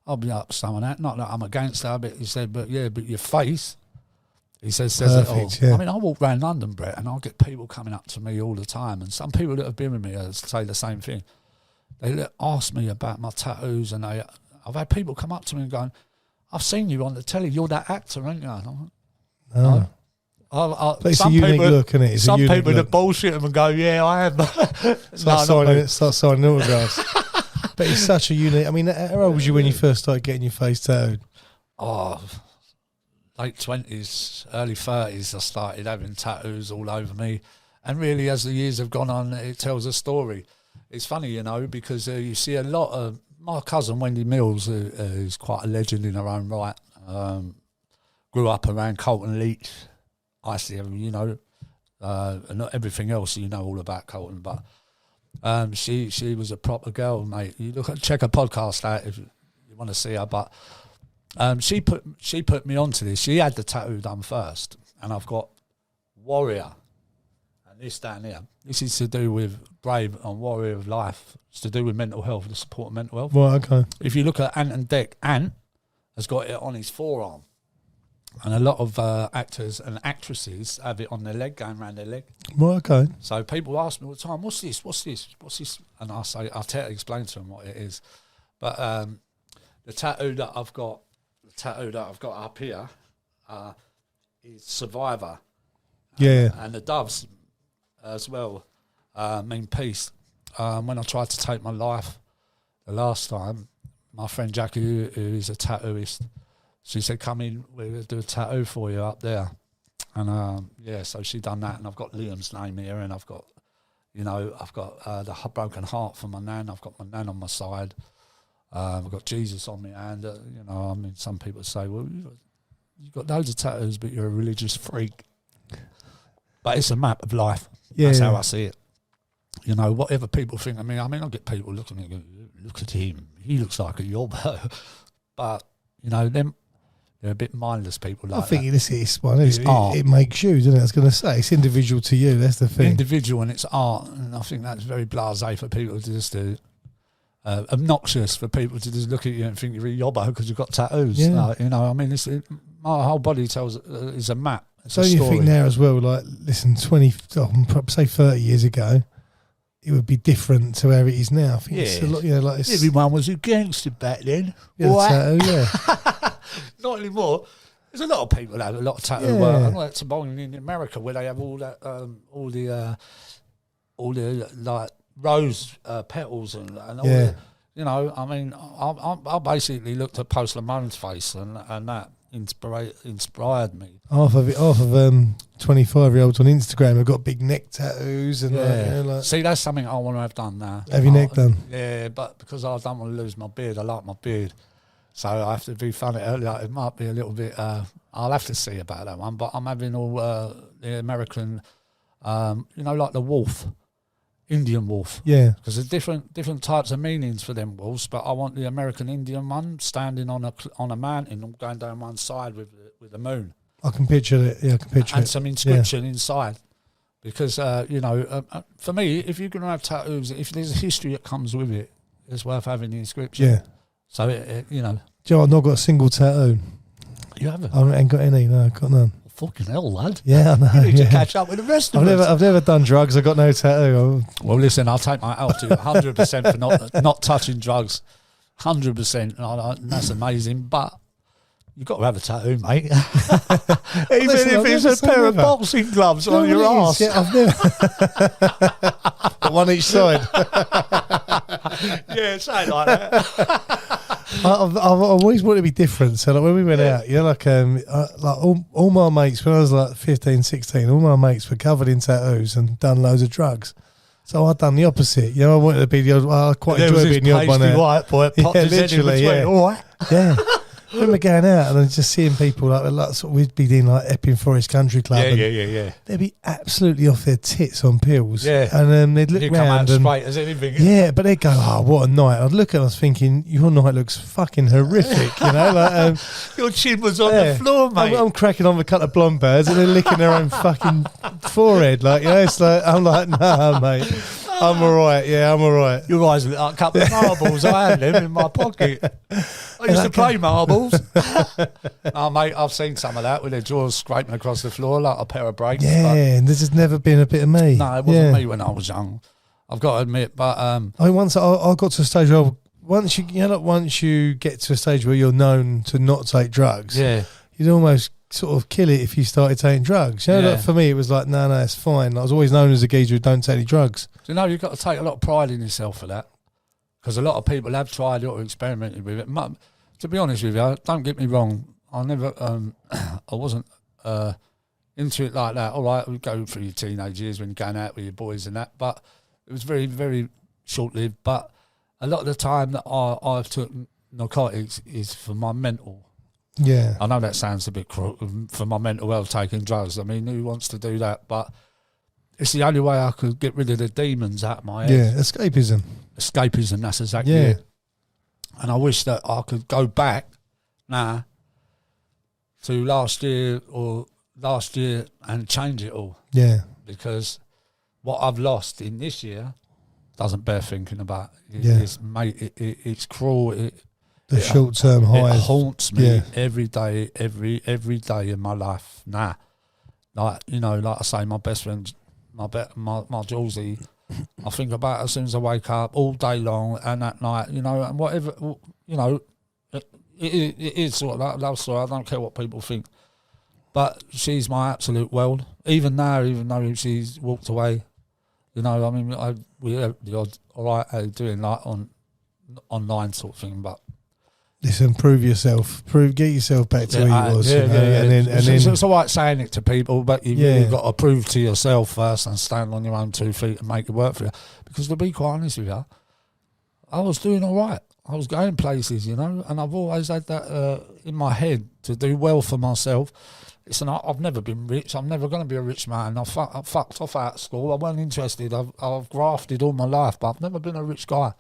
Not that I'm a gangster, but he said, but your face, he says it all. Yeah. I mean, I walk around London, Brett, and I'll get people coming up to me all the time, and some people that have been with me say the same thing. They ask me about my tattoos, and I've had people come up to me and going, I've seen you on the telly, you're that actor, aren't you? And I'm like, no. But it's a unique look, isn't it? It's some people that bullshit them and go, yeah, I am. Start signing autographs. But it's such a unique... I mean, how old was you when you first started getting your face tattooed? Oh, late 20s, early 30s, I started having tattoos all over me. And really, as the years have gone on, it tells a story. It's funny, you know, because you see a lot of... My cousin, Wendy Mills, who's quite a legend in her own right, grew up around Colton Leach. I see, you know, and not everything else you know all about Colton, but she was a proper girl, mate. You check her podcast out if you want to see her, but she put me onto this. She had the tattoo done first, and I've got Warrior, and this down here. This is to do with Brave and Warrior of Life. It's to do with mental health, the support of mental health. Well, okay. If you look at Ant and Dec, Ant has got it on his forearm. And a lot of actors and actresses have it on their leg, going around their leg. Well, okay. So people ask me all the time, what's this? And I explain to them what it is. But the tattoo that I've got up here is Survivor. Yeah. And the doves as well mean peace. When I tried to take my life the last time, my friend Jackie, who is a tattooist, she said, come in, we're going to do a tattoo for you up there. And, so she done that, and I've got Liam's name here, and I've got the broken heart for my nan. I've got my nan on my side. I've got Jesus on my hand. I mean, some people say, well, you've got loads of tattoos, but you're a religious freak. But it's a map of life. Yeah. That's how I see it. You know, whatever people think of me, I mean, I get people looking at me and go, look at him. He looks like a yobbo. But, you know, they're a bit mindless people like that. I think it makes you, doesn't it? I was going to say, it's individual to you, that's the thing. Individual, and it's art, and I think that's very blasé for people to just do. Obnoxious for people to just look at you and think you're a yobbo because you've got tattoos. Yeah. I mean, my whole body is a map. So you think now as well, like, listen, 30 years ago, it would be different to where it is now. I think it's a lot, everyone was a gangster back then. Yeah. Not anymore. There's a lot of people that have a lot of tattoo work. I like to in America where they have all that, all the like rose petals and all the, you know. I mean, I basically looked at Post Lamone's face and that inspired me. Half of 25-year-olds on Instagram have got big neck tattoos and see, that's something I want to have done now. Have your neck done? Yeah, but because I don't want to lose my beard, I like my beard. So I have to be funny. It might be a little bit. I'll have to see about that one. But I'm having all the American, like the wolf, Indian wolf. Yeah. Because there's different types of meanings for them wolves. But I want the American Indian one standing on a mountain and going down one side with the moon. I can picture it. Yeah, I can picture it. And some inscription inside. Because, for me, if you're going to have tattoos, if there's a history that comes with it, it's worth having the inscription. Yeah. So, Joe, I've not got a single tattoo. You haven't? I ain't got any, no, I've got none. Fucking hell, lad. Yeah, I know. You need to catch up with the rest of us. I've never done drugs. I've got no tattoo. Well, listen, I'll take my out to you 100% for not touching drugs. 100%. And that's amazing. But you've got to have a tattoo, mate. Even if it's a pair of boxing gloves on your arse. Yeah, I've never. Got one each side. Yeah, something like that. I've always wanted to be different. So like when we went out, like all my mates, when I was like 15, 16, all my mates were covered in tattoos and done loads of drugs. So I'd done the opposite. I wanted to be the odd one. I quite enjoy being the odd one out. White boy popped his head in between. All right. Yeah. I remember going out and just seeing people like sort of, we'd be doing like Epping Forest Country Club. Yeah. They'd be absolutely off their tits on pills. Yeah. And they'd look you round come out straight as anything. Yeah, but they'd go, oh, what a night. I'd look at them, I was thinking, your night looks fucking horrific, like your chin was on the floor, mate. I'm cracking on with a couple of blonde birds and they're licking their own fucking forehead. It's like, I'm like, nah, mate. I'm all right. Yeah, I'm all right. Your eyes look like a couple of marbles. I had them in my pocket. I used to play marbles. Oh, mate, I've seen some of that with their jaws scraping across the floor like a pair of brakes. Yeah, and this has never been a bit of me. No, it wasn't me when I was young. I've got to admit, but once I got to a stage where once you get to a stage where you're known to not take drugs, you'd almost sort of kill it if you started taking drugs. Like for me, it was like, no, it's fine. I was always known as a geezer who don't take any drugs. So, you've got to take a lot of pride in yourself for that, because a lot of people have tried it or experimented with it. To be honest with you, don't get me wrong, I never, I wasn't into it like that. All right, we go through your teenage years when you're going out with your boys and that, but it was very, very short-lived. But a lot of the time that I've took narcotics is for my mental. Yeah. I know that sounds a bit cruel, for my mental health, taking drugs. I mean, who wants to do that? But it's the only way I could get rid of the demons out of my head. Yeah, escapism. Escapism, that's exactly it. And I wish that I could go back now to last year and change it all. Yeah. Because what I've lost in this year doesn't bear thinking about. It's cruel. The short-term highs. It haunts me every day, every day in my life. Like I say, my best friend, my Julesy, I think about it as soon as I wake up, all day long and at night, and whatever, it is sort of that love story. I don't care what people think. But she's my absolute world. Even now, even though she's walked away, we have the odd, all right, how you doing, like on online sort of thing, but listen, prove yourself. Get yourself back to where you was. And then it's all right saying it to people, but you've really got to prove to yourself first and stand on your own 2 feet and make it work for you. Because to be quite honest with you, I was doing all right. I was going places, and I've always had that in my head to do well for myself. Listen, I've never been rich. I'm never going to be a rich man. I fucked off out of school. I wasn't interested. I've grafted all my life, but I've never been a rich guy.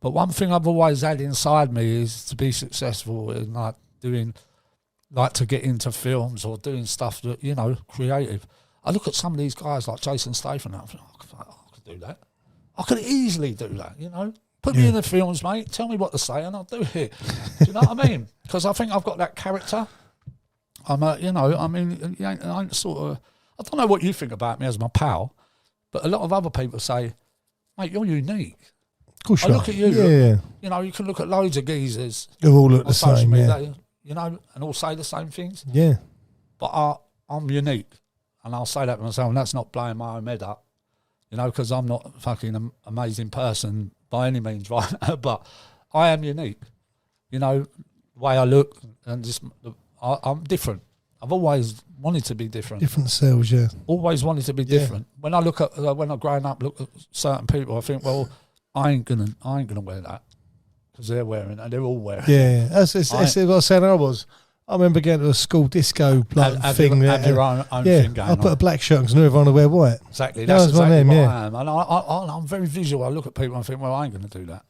But one thing I've always had inside me is to be successful in to get into films or doing stuff that, creative. I look at some of these guys like Jason Statham and I think, I could do that. I could easily do that, Put me in the films, mate. Tell me what to say and I'll do it. Do you know what I mean? Because I think I've got that character. I'm I sort of, I don't know what you think about me as my pal, but a lot of other people say, mate, you're unique. Of course, I look at you. Yeah. You can look at loads of geezers. They all look the same, media, and all say the same things. Yeah. But I'm unique, and I'll say that to myself, and that's not blowing my own head up, because I'm not a fucking amazing person by any means, right? But I am unique. The way I look, and just I'm different. I've always wanted to be different. Different selves, yeah. Always wanted to be different. When I look at when I've grown up, look at certain people, I think, well, I ain't gonna wear that because they're wearing it. They're all wearing it. Yeah, that's what I said. I remember going to a school disco thing. Have your own thing going I put a black shirt because I knew everyone would wear white. Exactly. That's exactly what I am. And I'm very visual. I look at people and think, well, I ain't going to do that.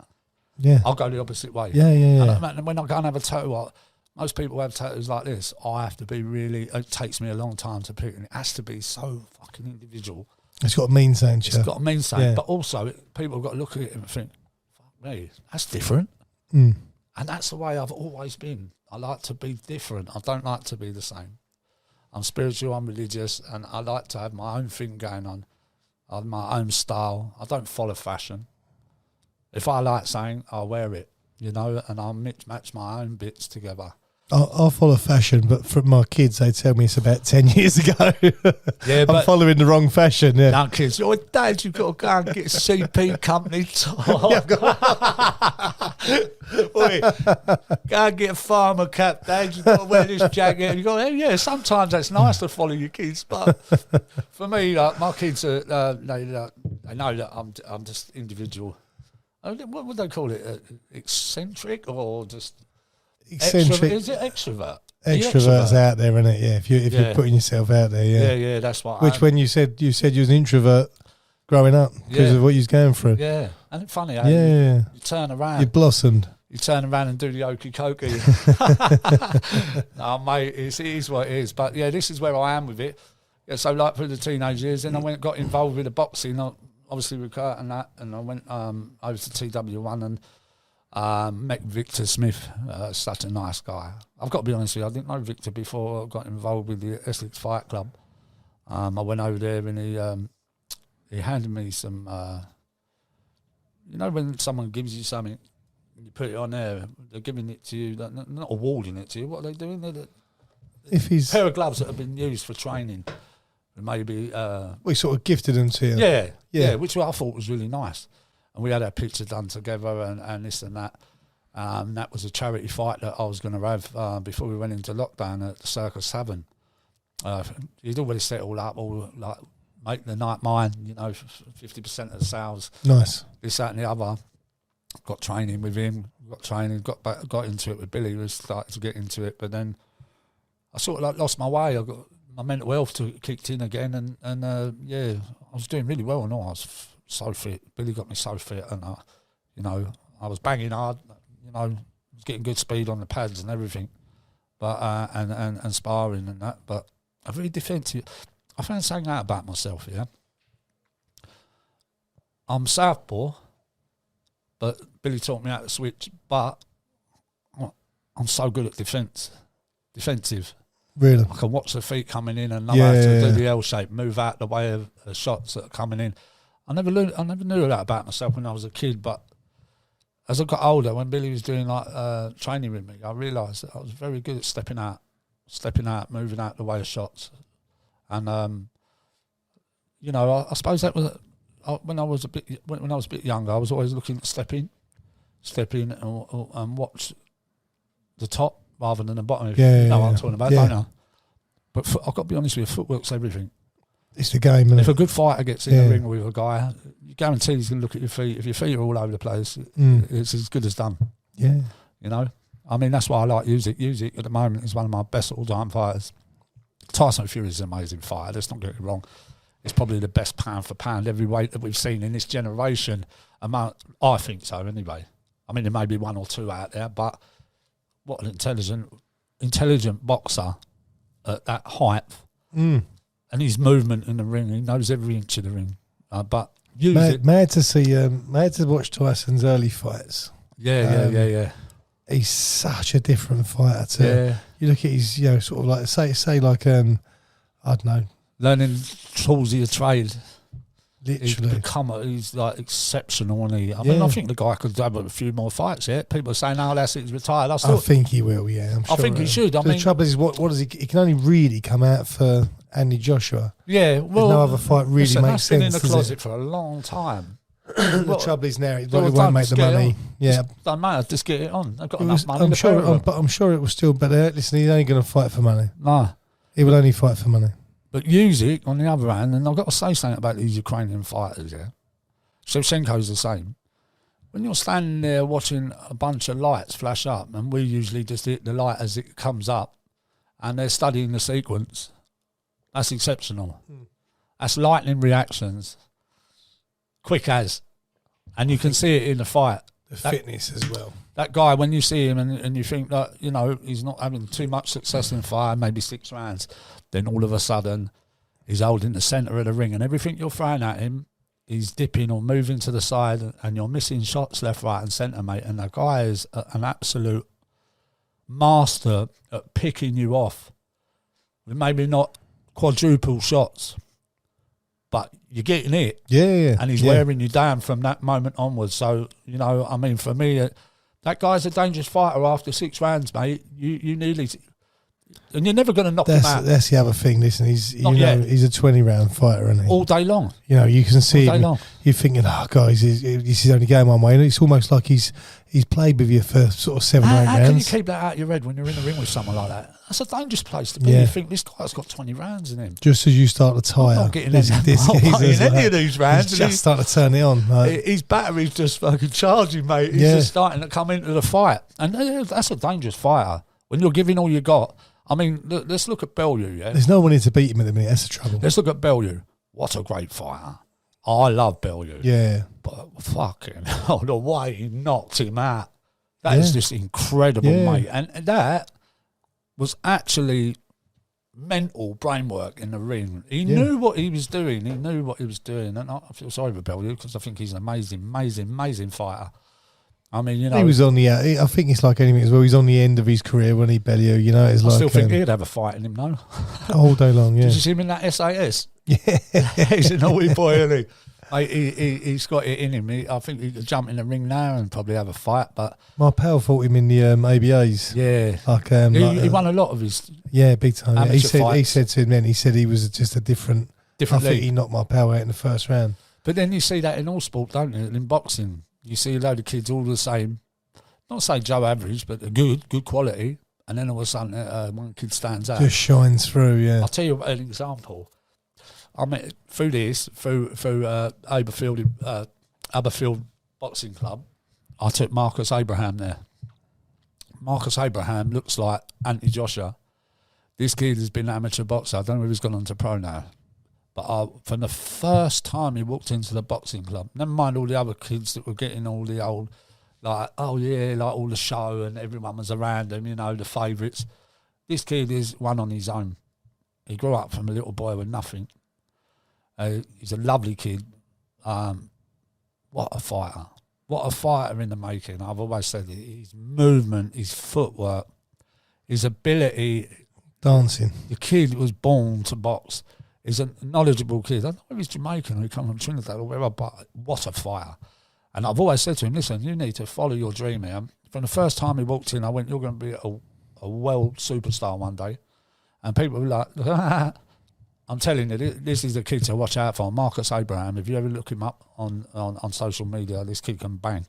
Yeah. I'll go the opposite way. Yeah. And when I go and have a tattoo, most people have tattoos like this. I have to be it takes me a long time to pick, and it has to be so fucking individual. It's got to mean something. It's got to mean something. But also, people have got to look at it and think, fuck me, that's different. Mm. And that's the way I've always been. I like to be different. I don't like to be the same. I'm spiritual, I'm religious, and I like to have my own thing going on. I have my own style. I don't follow fashion. If I like something, I'll wear it, you know, and I'll match my own bits together. I'll follow fashion, but from my kids, they tell me it's about 10 years ago. Yeah, I'm following the wrong fashion. Yeah, now kids, oh, Dad, you've got to go and get a CP company top. Oi, go and get a farmer cap, Dad. You've got to wear this jacket. And you go, yeah. Sometimes that's nice to follow your kids, but for me, my kids are they know that I'm just individual. What would they call it? Eccentric or just? Eccentric. Is it extrovert? Extrovert's out there, isn't it? Yeah, if you're putting yourself out there, yeah, that's what. Which when you said you was an introvert growing up because of what you was going through. Yeah, and it's funny. You turn around. You blossomed. You turn around and do the okey cokey. No, mate, it is what it is. But yeah, this is where I am with it. Yeah, so like through the teenage years, then I got involved with the boxing, obviously with Kurt and that, and I went over to TW1 and. Met Victor Smith, such a nice guy. I've got to be honest with you, I didn't know Victor before I got involved with the Essex Fight Club. I went over there and he handed me some, you know when someone gives you something, you put it on there, they're giving it to you, they're not awarding it to you, what are they doing? If he's a pair of gloves that have been used for training, maybe... we sort of gifted them to you. Yeah, which I thought was really nice. And we had our picture done together and this and that. That was a charity fight that I was going to have before we went into lockdown at the Circus Tavern. He'd already set it all up, like make the night mine, you know, 50% of the sales. Nice. This, that and the other. Got training with him, got into it with Billy, we started to get into it, but then I sort of like lost my way. I got my mental health kicked in again and I was doing really well and all. I was so fit. Billy got me so fit, and you know, I was banging hard. You know, was getting good speed on the pads and everything, but and sparring and that. But I'm very defensive. I found something out about myself. Yeah, I'm southpaw, but Billy taught me how to switch. But I'm so good at defensive. Really, I can watch the feet coming in and know how to do the L shape, move out the way of the shots that are coming in. I never knew that about myself when I was a kid, but as I got older, when Billy was doing like training with me, I realised that I was very good at stepping out, moving out the way of shots, and you know, I suppose that was when I was a bit younger. I was always looking to step in and watch the top rather than the bottom. If you know what I'm talking about, don't I? But I've got to be honest with you, footwork's everything. It's the game, isn't if it? a good fighter gets in the ring with a guy, you guarantee he's going to look at your feet. If your feet are all over the place, it's as good as done. Yeah. You know? I mean, that's why I like Usyk. Usyk at the moment is one of my best all-time fighters. Tyson Fury is an amazing fighter. Let's not get it wrong. It's probably the best pound-for-pound heavyweight that we've seen in this generation. I think so, anyway. I mean, there may be one or two out there, but what an intelligent boxer at that height. And his movement in the ring, he knows every inch of the ring. But mad to watch Tyson's early fights. Yeah. He's such a different fighter. You look at his, you know, sort of like say like I don't know, learning tools of your trade. Literally, he's like exceptional, isn't he? I mean, I think the guy could have a few more fights. Yeah, people are saying, "Oh, that's it, he's retired." I think he will. Yeah, I'm sure. I think he should. I mean, the trouble is, what does he? He can only really come out for Andy Joshua. Yeah, well, no other fight really makes sense. Been in the closet for a long time. The trouble is now it won't make the money. Yeah, don't matter. Just get it on. They've got enough money. I'm sure it will still. But listen, he's only going to fight for money. No, he will only fight for money. But Usyk, on the other hand, and I've got to say something about these Ukrainian fighters, yeah. Shevchenko's the same. When you're standing there watching a bunch of lights flash up, and we usually just hit the light as it comes up, and they're studying the sequence, that's exceptional. That's lightning reactions, quick as. And you can see it in the fight. The fitness as well. That guy, when you see him and you think that, you know, he's not having too much success in fire, maybe 6 rounds, then all of a sudden He's holding the centre of the ring, and everything you're throwing at him, he's dipping or moving to the side, and you're missing shots left, right, and centre, mate. And the guy is an absolute master at picking you off with maybe not quadruple shots, but you're getting it. Yeah. And he's wearing you down from that moment onwards. So, you know, I mean, for me, that guy's a dangerous fighter after 6 rounds, mate. You nearly... And you're never going to knock him out. That's the other thing. Listen, he's a 20-round fighter, isn't he? All day long. You know, you can see him. Long. You're thinking, oh, guys, this is only going one way. And it's almost like he's played with you for sort of 7 or 8 rounds. How can you keep that out of your head when you're in the ring with someone like that? That's a dangerous place to be. You think, this guy's got 20 rounds in him. Just as you start to tire. I'm not getting any of these rounds. He's just starting to turn it on. Like. His battery's just fucking charging, mate. He's just starting to come into the fight. And that's a dangerous fighter. When you're giving all you got. I mean, let's look at Bellew, yeah? There's no one here to beat him at the minute. That's the trouble. Let's look at Bellew. What a great fighter. I love Bellew. Yeah. But fucking hell, the way he knocked him out. That is just incredible, mate. And that was actually mental brainwork in the ring. He knew what he was doing. And I feel sorry for Bellew because I think he's an amazing fighter. I mean, you know, he was on the. I think it's like anything as well. He's on the end of his career when he Bellew. You know, it's I like. I still think he'd have a fight in him, though. All day long, yeah. Did you see him in that SAS? Yeah, he's a naughty boy, isn't he? He's got it in him. I think he could jump in the ring now and probably have a fight. But my pal fought him in the ABAs. Yeah, like he won a lot of his. Yeah, big time. Yeah. He fights. said to him then. He said he was just a different. I think he knocked my pal out in the first round. But then you see that in all sport, don't you? In boxing, you see a load of kids all the same. Not say Joe average, but good quality. And then all of a sudden, one kid stands out. Just shines through, yeah. I'll tell you an example. I met through Aberfield Boxing Club. I took Marcus Abraham there. Marcus Abraham looks like Anthony Joshua. This kid has been an amateur boxer. I don't know if he's gone on to pro now. But from the first time he walked into the boxing club, never mind all the other kids that were getting all the old... like all the show and everyone was around him, you know, the favourites. This kid is one on his own. He grew up from a little boy with nothing. He's a lovely kid. What a fighter. What a fighter in the making. I've always said it. His movement, his footwork, his ability. Dancing. The kid was born to box. He's a knowledgeable kid. I don't know if he's Jamaican or he comes from Trinidad or wherever, but what a fighter. And I've always said to him, listen, you need to follow your dream here. From the first time he walked in, I went, you're going to be a world superstar one day. And people were like, I'm telling you, this is the kid to watch out for. Marcus Abraham, if you ever look him up on social media, this kid can bang.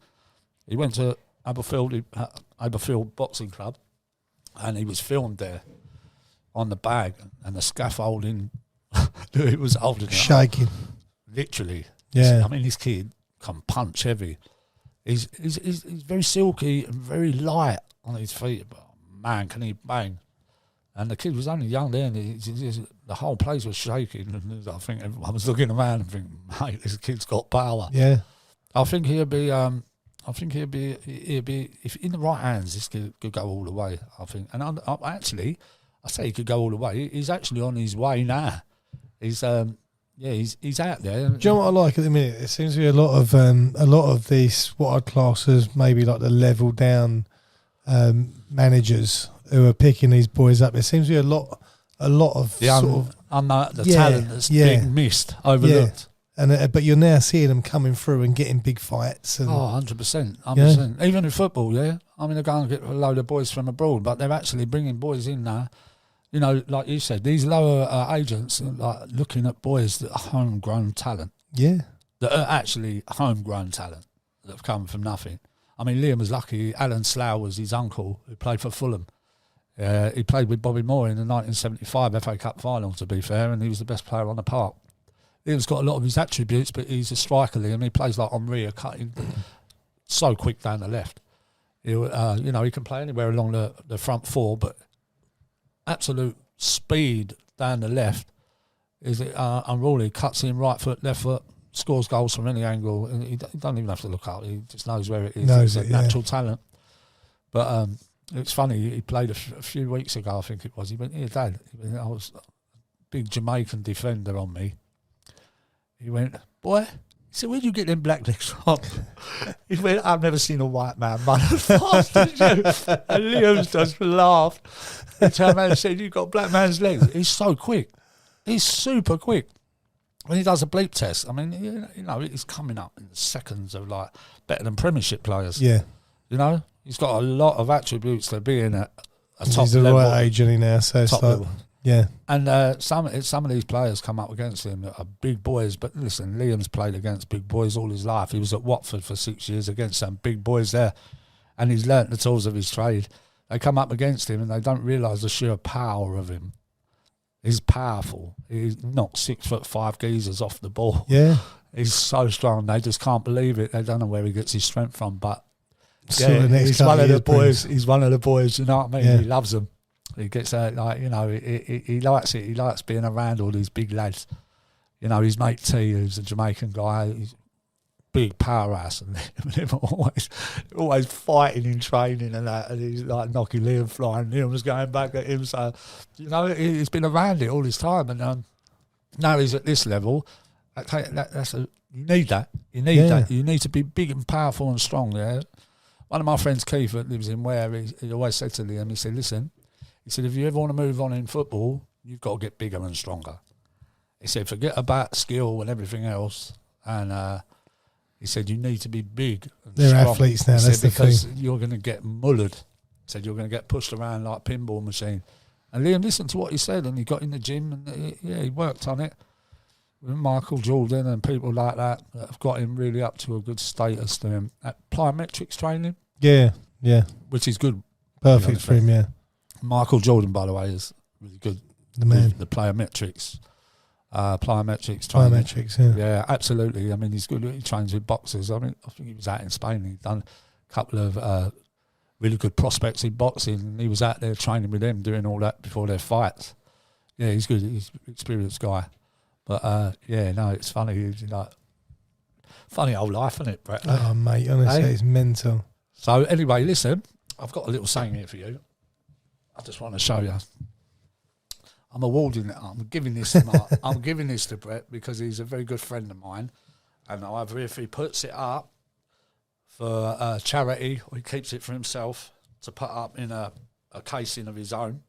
He went to Aberfield Boxing Club and he was filmed there on the bag and the scaffolding that he was holding. Shaking. Literally. Yeah. I mean, this kid can punch heavy. He's very silky and very light on his feet, but man, can he bang! And the kid was only young then. The whole place was shaking, and I think everyone was looking around and thinking, "Mate, this kid's got power." Yeah, I think he'll be. If in the right hands, this kid could go all the way. I think, and I say he could go all the way. He's actually on his way now. He's out there. Do you know what I like at the minute? It seems to be a lot of these what I'd class as maybe like the level down managers who are picking these boys up. There seems to be a lot of the talent that's being missed, overlooked. And but you're now seeing them coming through and getting big fights. And, 100%. Even in football, yeah. I mean, they're going to get a load of boys from abroad, but they're actually bringing boys in now. You know, like you said, these lower agents are like looking at boys that are homegrown talent. Yeah. That are actually homegrown talent that have come from nothing. I mean, Liam was lucky. Alan Slough was his uncle who played for Fulham. He played with Bobby Moore in the 1975 FA Cup final, to be fair, and he was the best player on the park. Liam's got a lot of his attributes, but he's a striker, Liam. He plays like Henri, a cutting so quick down the left. He can play anywhere along the front four, but absolute speed down the left is unruly. Cuts in right foot, left foot, scores goals from any angle. And he doesn't even have to look up. He just knows where it is. It's a natural talent. But it's funny. He played a few weeks ago, I think it was. He went, "Here, Dad." I was big Jamaican defender on me. He went, boy, he said, where'd you get them black legs from? He went, I've never seen a white man run as fast as you. And Liam's just laughed. He turned around and said, you've got black man's legs. He's so quick. He's super quick. When he does a bleep test, I mean, you know, he's coming up in seconds of like better than Premiership players. Yeah. You know, he's got a lot of attributes to being a top level. He's the right age, isn't he, now? So it's like, level. Yeah. And some of these players come up against him that are big boys. But listen, Liam's played against big boys all his life. He was at Watford for 6 years against some big boys there. And he's learnt the tools of his trade. They come up against him and they don't realise the sheer power of him. He's powerful. He knocks 6'5" geezers off the ball. Yeah. He's so strong. They just can't believe it. They don't know where he gets his strength from. But yeah, he's one of the boys. He's one of the boys. You know what I mean? Yeah. He loves them. He gets like, you know, he likes it. He likes being around all these big lads. You know, his mate T, who's a Jamaican guy, he's big powerhouse, and him always fighting in training and that, and he's like knocking Liam flying. Liam's going back at him. So, you know, he's been around it all his time, and now he's at this level. You need that. You need that. You need to be big and powerful and strong. Yeah. One of my friends, Keith, that lives in Ware, he always said to Liam, he said, listen, he said, if you ever want to move on in football, you've got to get bigger and stronger. He said, forget about skill and everything else. And he said, you need to be big and They're strong. athletes now, that's the thing. Because you're going to get mullered. He said, you're going to get pushed around like a pinball machine. And Liam listened to what he said, and he got in the gym, and he worked on it with Michael Jordan and people like that have got him really up to a good status to him. At plyometrics training. Yeah. Which is good. Perfect for him, yeah. Michael Jordan, by the way, is really good. The man. The plyometrics. Plyometrics training. Plyometrics, yeah, absolutely. I mean, he's good. He trains with boxers. I mean, I think he was out in Spain. He'd done a couple of really good prospects in boxing, and he was out there training with them, doing all that before their fights. Yeah, he's good. He's an experienced guy. But it's funny. He's like funny old life, isn't it, Brett? Oh, mate, honestly, it's mental. So anyway, listen, I've got a little saying here for you. I just want to show you. I'm awarding it. I'm giving this to Brett because he's a very good friend of mine, and either if he puts it up for a charity or he keeps it for himself to put up in a casing of his own.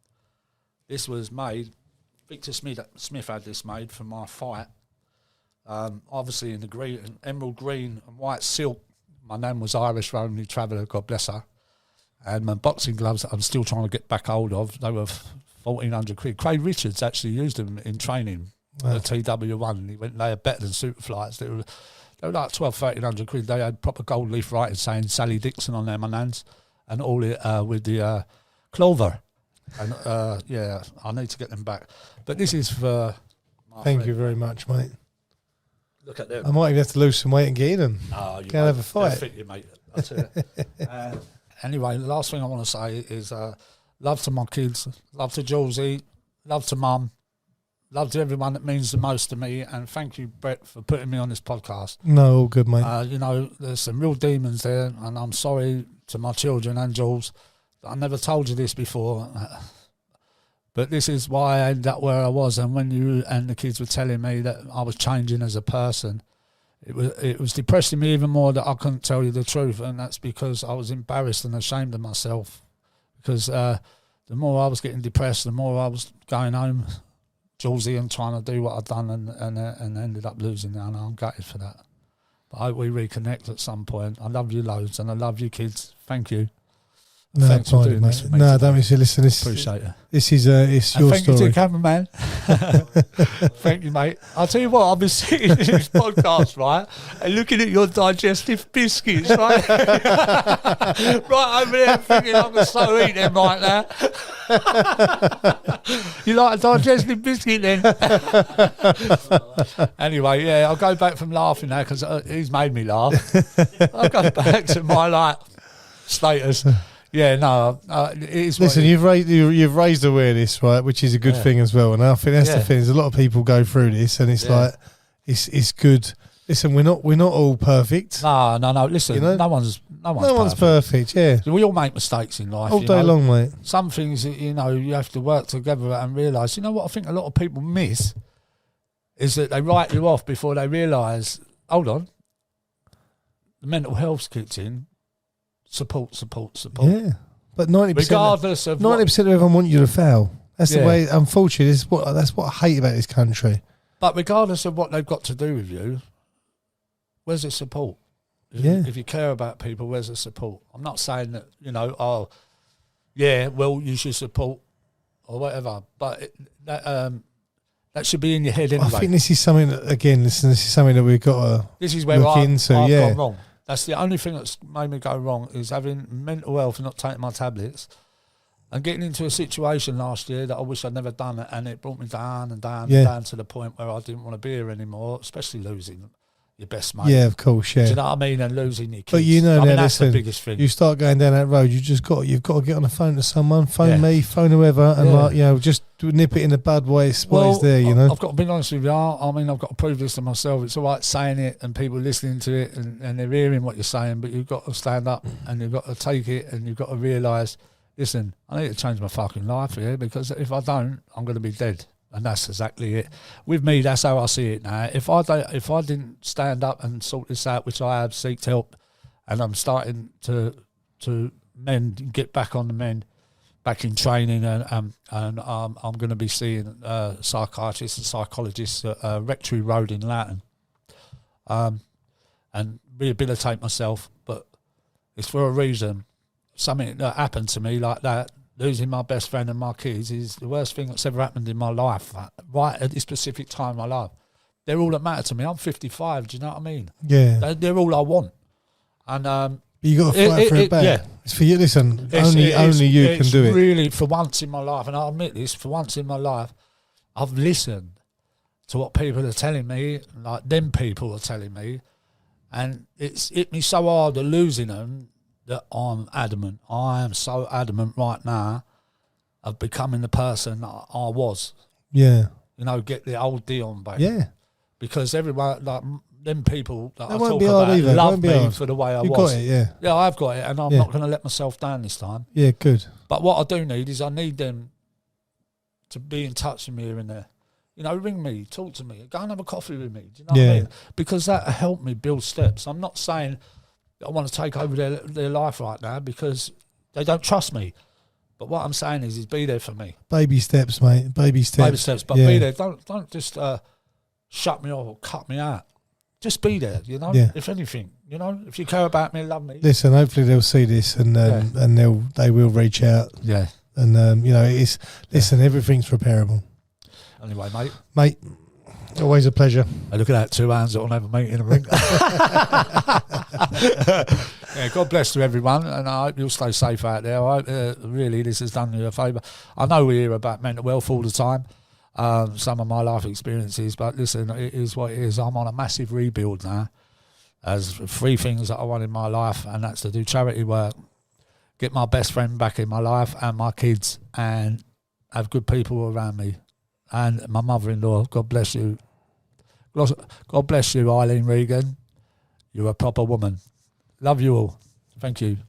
This was made. Victor Smith had this made for my fight. Obviously in the green, emerald green and white silk. My name was Irish Lonely Traveller. God bless her. And my boxing gloves that I'm still trying to get back hold of. They were 1,400 quid. Craig Richards actually used them in training at TW1. He went, they are better than Superflights. They were like 1,200-1,300 quid. They had proper gold leaf writing saying Sally Dixon on their manans, and all it with the clover. And I need to get them back. But this is for my Thank friend. you very much, mate. Look at them. I might even have to lose some weight and get in them. Oh, you Can't have a fight. Fit you, mate. I'll tell you. Anyway, the last thing I want to say is love to my kids, love to Julesy, love to Mum, love to everyone that means the most to me, and thank you, Brett, for putting me on this podcast. No, all good, mate. You know, there's some real demons there, and I'm sorry to my children and Jules that I never told you this before, but this is why I ended up where I was. And when you and the kids were telling me that I was changing as a person, it was depressing me even more that I couldn't tell you the truth, and that's because I was embarrassed and ashamed of myself. Because the more I was getting depressed, the more I was going home, Julesy, and trying to do what I'd done, and ended up losing now, and I'm gutted for that. But I hope we reconnect at some point. I love you loads, and I love you kids. Thank you. No, thanks for doing this with me today. don't miss you. Listen, Appreciate it. This is it's And your thank story. you to the cameraman. Thank you, mate. I'll tell you what, I've been sitting in this podcast, right, and looking at your digestive biscuits, right? Right over there thinking I can so eat them right now. You like a digestive biscuit then? Anyway, yeah, I'll go back from laughing now because he's made me laugh. I'll go back to my status. Yeah, no, it is. Listen, you've raised awareness, right, which is a good thing as well. And I think that's the thing. There's a lot of people go through this, and it's like it's good. Listen, we're not all perfect. No. Listen, You know? no one's perfect. Yeah, we all make mistakes in life. all day long, mate. Some things, you have to work together and realise. You know what I think a lot of people miss is that they write you off before they realise, hold on, the mental health's kicked in. Support. Yeah, but 90%. Regardless of 90% of everyone want you to fail. That's the way. Unfortunately, that's what I hate about this country. But regardless of what they've got to do with you, where's the support? If you care about people, where's the support? I'm not saying that, you should support or whatever, but that should be in your head anyway. I think this is something that, again, this is something that we've got to this is where look into. I've gone wrong. That's the only thing that's made me go wrong is having mental health and not taking my tablets and getting into a situation last year that I wish I'd never done it, and it brought me down and down and down to the point where I didn't want to be here anymore, especially losing your best mate. Yeah, of course, yeah. Do you know what I mean? And losing your kids. But you know, that's the biggest thing. You start going down that road, you've got to get on the phone to someone, phone me, phone whoever, and just nip it in the bud while it's there. I've got to be honest with you. I mean, I've got to prove this to myself. It's all right saying it and people listening to it and they're hearing what you're saying, but you've got to stand up and you've got to take it and you've got to realise, listen, I need to change my fucking life here, because if I don't, I'm going to be dead. And that's exactly it. With me, that's how I see it now. If I didn't stand up and sort this out, which I have, seeked help, and I'm starting to mend, get back on the mend, back in training, and I'm going to be seeing psychiatrists and psychologists at Rectory Road in Loughton, and rehabilitate myself. But it's for a reason. Something that happened to me like that, losing my best friend and my kids, is the worst thing that's ever happened in my life, right at this specific time in my life. They're all that matter to me. I'm 55, do you know what I mean? Yeah. They're all I want. And you got to fight for it back. Yeah. It's for you, listen, only you can do it. Really, for once in my life, and I admit this, for once in my life, I've listened to what people are telling me, like them people are telling me, and it's hit me so hard of losing them, that I'm adamant. I am so adamant right now of becoming the person that I was. Yeah. Get the old Dion back. Yeah. Because everyone, like them people that I talk about, either. love me for the way I was. You got it, yeah. Yeah, I've got it, and I'm not going to let myself down this time. Yeah, good. But what I do need is I need them to be in touch with me here and there. Ring me, talk to me, go and have a coffee with me. Do you know what I mean? Because that helped me build steps. I'm not saying I want to take over their life right now because they don't trust me. But what I'm saying is be there for me. Baby steps, mate. Baby steps. Baby steps. But be there. Don't just shut me off or cut me out. Just be there, Yeah. If anything, if you care about me, love me. Listen, hopefully they'll see this and they will reach out. Yeah. And, everything's repairable. Anyway, Mate, always a pleasure. I look at that, 2 hands that will never meet in a ring. Yeah, God bless to everyone, and I hope you'll stay safe out there. I hope, really, this has done you a favour. I know we hear about mental health all the time, some of my life experiences, but listen, it is what it is. I'm on a massive rebuild now. There's 3 things that I want in my life, and that's to do charity work, get my best friend back in my life and my kids, and have good people around me. And my mother-in-law, God bless you. God bless you, Eileen Regan. You're a proper woman. Love you all. Thank you.